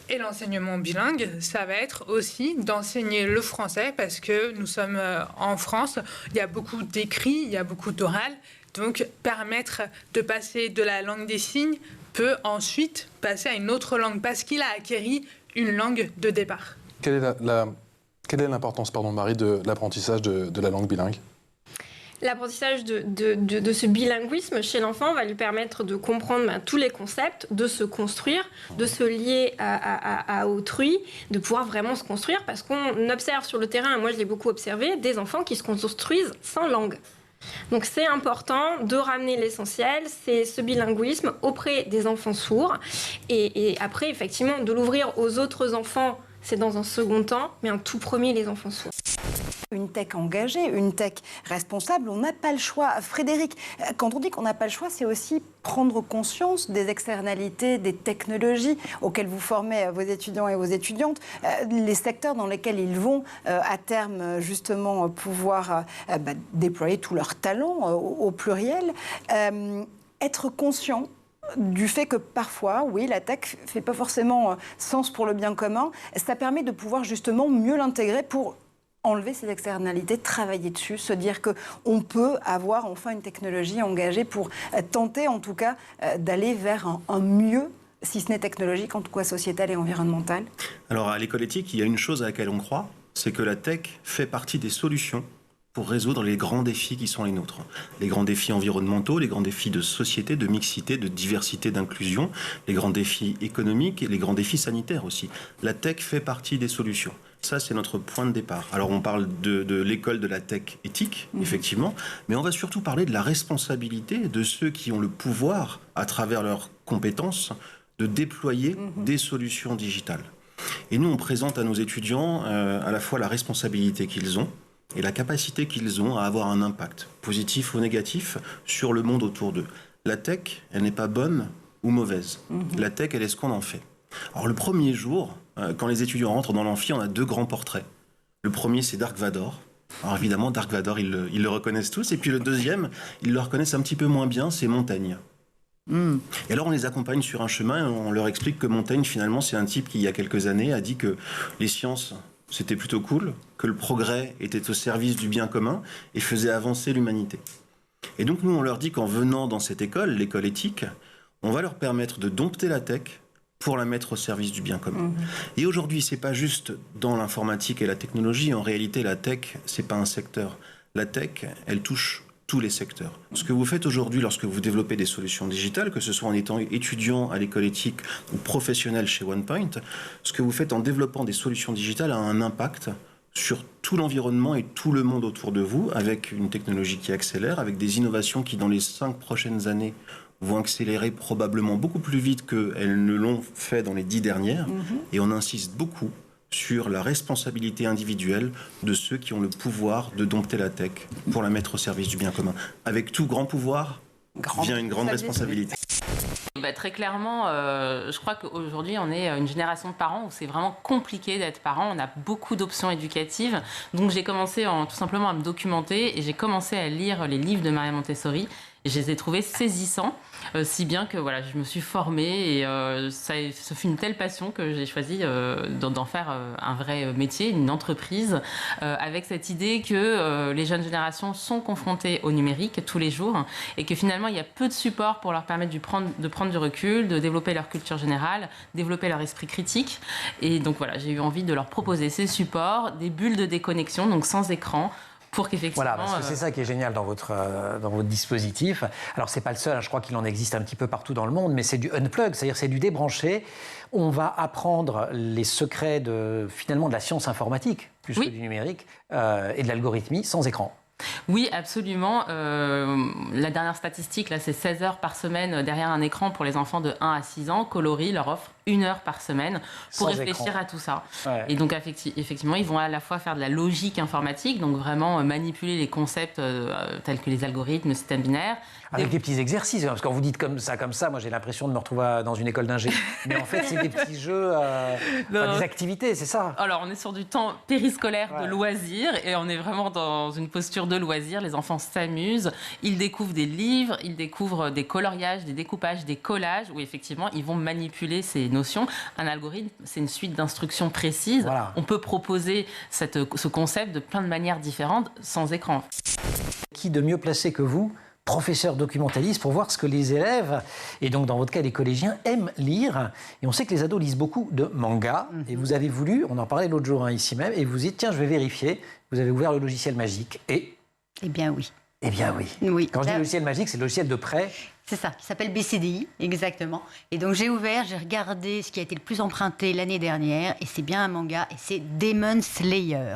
N: Et l'enseignement bilingue, ça va être aussi d'enseigner le français, parce que nous sommes en France, il y a beaucoup d'écrits, il y a beaucoup d'oral. Donc permettre de passer de la langue des signes peut ensuite passer à une autre langue, parce qu'il a acquis une langue de départ.
M: Quelle est l'importance, Marie, de l'apprentissage de la langue bilingue ?
O: L'apprentissage de ce bilinguisme chez l'enfant va lui permettre de comprendre tous les concepts, de se construire, de se lier à autrui, de pouvoir vraiment se construire, parce qu'on observe sur le terrain, moi je l'ai beaucoup observé, des enfants qui se construisent sans langue. Donc c'est important de ramener l'essentiel, c'est ce bilinguisme auprès des enfants sourds, et après effectivement de l'ouvrir aux autres enfants, c'est dans un second temps, mais en tout premier les enfants sourds.
P: Une tech engagée, une tech responsable, on n'a pas le choix. Frédéric, quand on dit qu'on n'a pas le choix, c'est aussi prendre conscience des externalités, des technologies auxquelles vous formez vos étudiants et vos étudiantes, les secteurs dans lesquels ils vont à terme justement pouvoir déployer tous leurs talents au pluriel. Être conscient du fait que parfois, oui, la tech ne fait pas forcément sens pour le bien commun, ça permet de pouvoir justement mieux l'intégrer pour enlever ces externalités, travailler dessus, se dire qu'on peut avoir enfin une technologie engagée pour tenter en tout cas d'aller vers un mieux, si ce n'est technologique, en tout cas sociétal et environnemental.
R: Alors à l'école éthique, il y a une chose à laquelle on croit, c'est que la tech fait partie des solutions pour résoudre les grands défis qui sont les nôtres. Les grands défis environnementaux, les grands défis de société, de mixité, de diversité, d'inclusion, les grands défis économiques et les grands défis sanitaires aussi. La tech fait partie des solutions. Ça, c'est notre point de départ. Alors, on parle de l'école de la tech éthique, effectivement, mais on va surtout parler de la responsabilité de ceux qui ont le pouvoir, à travers leurs compétences, de déployer des solutions digitales. Et nous, on présente à nos étudiants à la fois la responsabilité qu'ils ont et la capacité qu'ils ont à avoir un impact, positif ou négatif, sur le monde autour d'eux. La tech, elle n'est pas bonne ou mauvaise. La tech, elle est ce qu'on en fait. Alors, le premier jour, quand les étudiants rentrent dans l'amphi, on a deux grands portraits. Le premier, c'est Dark Vador. Alors évidemment, Dark Vador, ils le reconnaissent tous. Et puis le deuxième, ils le reconnaissent un petit peu moins bien, c'est Montaigne. Et alors on les accompagne sur un chemin et on leur explique que Montaigne, finalement, c'est un type qui, il y a quelques années, a dit que les sciences, c'était plutôt cool, que le progrès était au service du bien commun et faisait avancer l'humanité. Et donc nous, on leur dit qu'en venant dans cette école, l'école éthique, on va leur permettre de dompter la tech pour la mettre au service du bien commun. Et aujourd'hui, c'est pas juste dans l'informatique et la technologie. En réalité, la tech, c'est pas un secteur. La tech, elle touche tous les secteurs. Ce que vous faites aujourd'hui lorsque vous développez des solutions digitales, que ce soit en étant étudiant à l'école éthique ou professionnel chez OnePoint, ce que vous faites en développant des solutions digitales a un impact sur tout l'environnement et tout le monde autour de vous, avec une technologie qui accélère, avec des innovations qui, dans les 5 prochaines années, vont accélérer probablement beaucoup plus vite qu'elles ne l'ont fait dans les 10 dernières. Et on insiste beaucoup sur la responsabilité individuelle de ceux qui ont le pouvoir de dompter la tech pour la mettre au service du bien commun. Avec tout grand pouvoir vient une grande responsabilité.
S: Très clairement, je crois qu'aujourd'hui, on est une génération de parents où c'est vraiment compliqué d'être parent. On a beaucoup d'options éducatives. Donc, j'ai commencé tout simplement à me documenter et j'ai commencé à lire les livres de Maria Montessori. Et je les ai trouvés saisissants, si bien que voilà, je me suis formée et ce fut une telle passion que j'ai choisi d'en faire un vrai métier, une entreprise, avec cette idée que les jeunes générations sont confrontées au numérique tous les jours et que finalement il y a peu de supports pour leur permettre de prendre du recul, de développer leur culture générale, développer leur esprit critique. Et donc voilà, j'ai eu envie de leur proposer ces supports, des bulles de déconnexion, donc sans écran, pour qu'effectivement...
T: Voilà, parce que c'est ça qui est génial dans votre dispositif. Alors, c'est pas le seul, je crois qu'il en existe un petit peu partout dans le monde, mais c'est du unplug, c'est-à-dire c'est du débranché. On va apprendre les secrets finalement de la science informatique, plus que du numérique, et de l'algorithmie, sans écran.
S: Oui, absolument. La dernière statistique, là, c'est 16 heures par semaine derrière un écran pour les enfants de 1 à 6 ans. Coloris leur offre 1 heure par semaine pour réfléchir à tout ça. Ouais. Et donc, effectivement, ils vont à la fois faire de la logique informatique, donc vraiment manipuler les concepts tels que les algorithmes, le système binaire.
T: Avec des petits exercices, parce que quand vous dites comme ça, moi j'ai l'impression de me retrouver dans une école d'ingé. Mais en fait, c'est des petits jeux, des activités, c'est ça.
S: Alors, on est sur du temps périscolaire de loisirs et on est vraiment dans une posture de loisirs. Les enfants s'amusent, ils découvrent des livres, ils découvrent des coloriages, des découpages, des collages, où effectivement, ils vont manipuler ces notions. Un algorithme, c'est une suite d'instructions précises. Voilà. On peut proposer ce concept de plein de manières différentes sans écran.
T: Qui de mieux placé que vous, professeur documentaliste, pour voir ce que les élèves, et donc dans votre cas les collégiens, aiment lire. Et on sait que les ados lisent beaucoup de mangas. Et vous avez voulu, on en parlait l'autre jour ici même, et vous dites, tiens, je vais vérifier. Vous avez ouvert le logiciel magique et...
U: Eh bien oui.
T: Eh bien oui.
U: Oui.
T: Quand je dis logiciel magique, c'est le logiciel de prêt.
U: C'est ça, qui s'appelle BCDI, exactement. Et donc j'ai regardé ce qui a été le plus emprunté l'année dernière, et c'est bien un manga, et c'est Demon Slayer.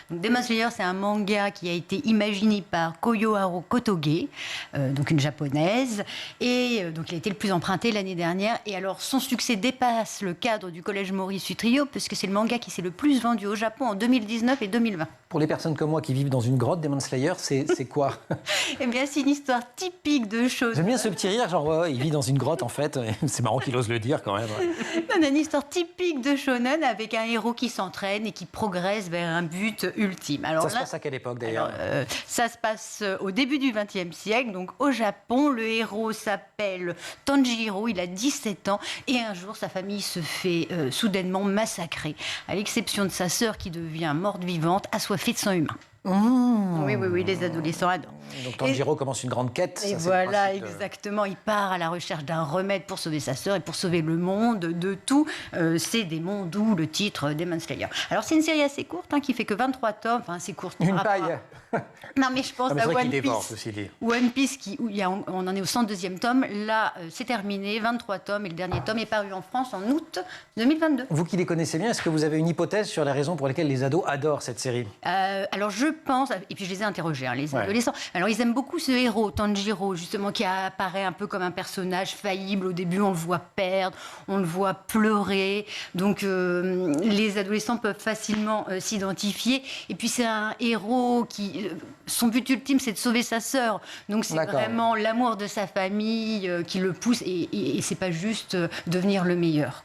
U: Donc Demon Slayer, c'est un manga qui a été imaginé par Koyoharu Kotoge, donc une japonaise, et donc il a été le plus emprunté l'année dernière. Et alors son succès dépasse le cadre du Collège Maurice Utrio, puisque c'est le manga qui s'est le plus vendu au Japon en 2019 et 2020.
T: Pour les personnes comme moi qui vivent dans une grotte, Demon Slayer, c'est quoi?
U: Eh bien, c'est une histoire typique de choses.
T: J'aime bien ce petit rire, genre ouais, il vit dans une grotte en fait. C'est marrant qu'il ose le dire quand même.
U: On a une histoire typique de shonen avec un héros qui s'entraîne et qui progresse vers un but ultime. Alors,
T: ça se passe à quelle époque d'ailleurs?
U: Ça se passe au début du XXe siècle, donc au Japon. Le héros s'appelle Tanjiro, il a 17 ans et un jour sa famille se fait soudainement massacrer, à l'exception de sa sœur qui devient morte vivante, assoiffée de sang humain. Oui, les adolescents adorent.
T: Donc Tanjiro commence une grande quête.
U: Et voilà, exactement. Il part à la recherche d'un remède pour sauver sa sœur et pour sauver le monde de tous ces démons, d'où le titre Demon Slayer. Alors c'est une série assez courte, qui fait que 23 tomes, enfin assez courte.
T: Une paille.
U: Non mais je pense à One Piece. One Piece, on en est au 102e tome. Là, c'est terminé, 23 tomes, et le dernier tome est paru en France en août 2022.
T: Vous qui les connaissez bien, est-ce que vous avez une hypothèse sur les raisons pour lesquelles les ados adorent cette série?
U: Alors je pense, et puis je les ai interrogés, les adolescents. Alors ils aiment beaucoup ce héros, Tanjiro, justement, qui apparaît un peu comme un personnage faillible. Au début, on le voit perdre, on le voit pleurer. Donc les adolescents peuvent facilement s'identifier. Et puis c'est un héros qui... son but ultime, c'est de sauver sa sœur. Donc c'est vraiment l'amour de sa famille qui le pousse, et c'est pas juste devenir le meilleur.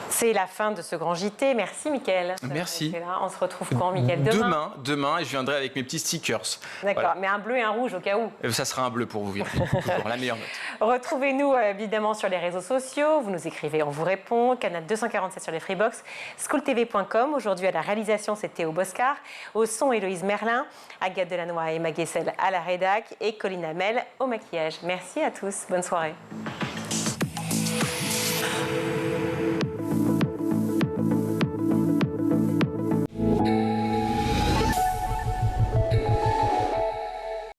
A: C'est la fin de ce grand JT. Merci, Mickaël.
B: Merci.
A: On se retrouve quand, Mickaël?
B: Demain, et je viendrai avec mes petits stickers.
A: D'accord,
B: voilà.
A: Mais un bleu et un rouge au cas où.
B: Ça sera un bleu pour vous, Virginie. Toujours la meilleure note.
A: Retrouvez-nous évidemment sur les réseaux sociaux. Vous nous écrivez, on vous répond. Canal 247 sur les Freebox. SchoolTV.com. Aujourd'hui, à la réalisation, c'est Théo Boscar. Au son, Héloïse Merlin. Agathe Delannoy et Emma Guessel à la rédac. Et Colline Hamel au maquillage. Merci à tous. Bonne soirée.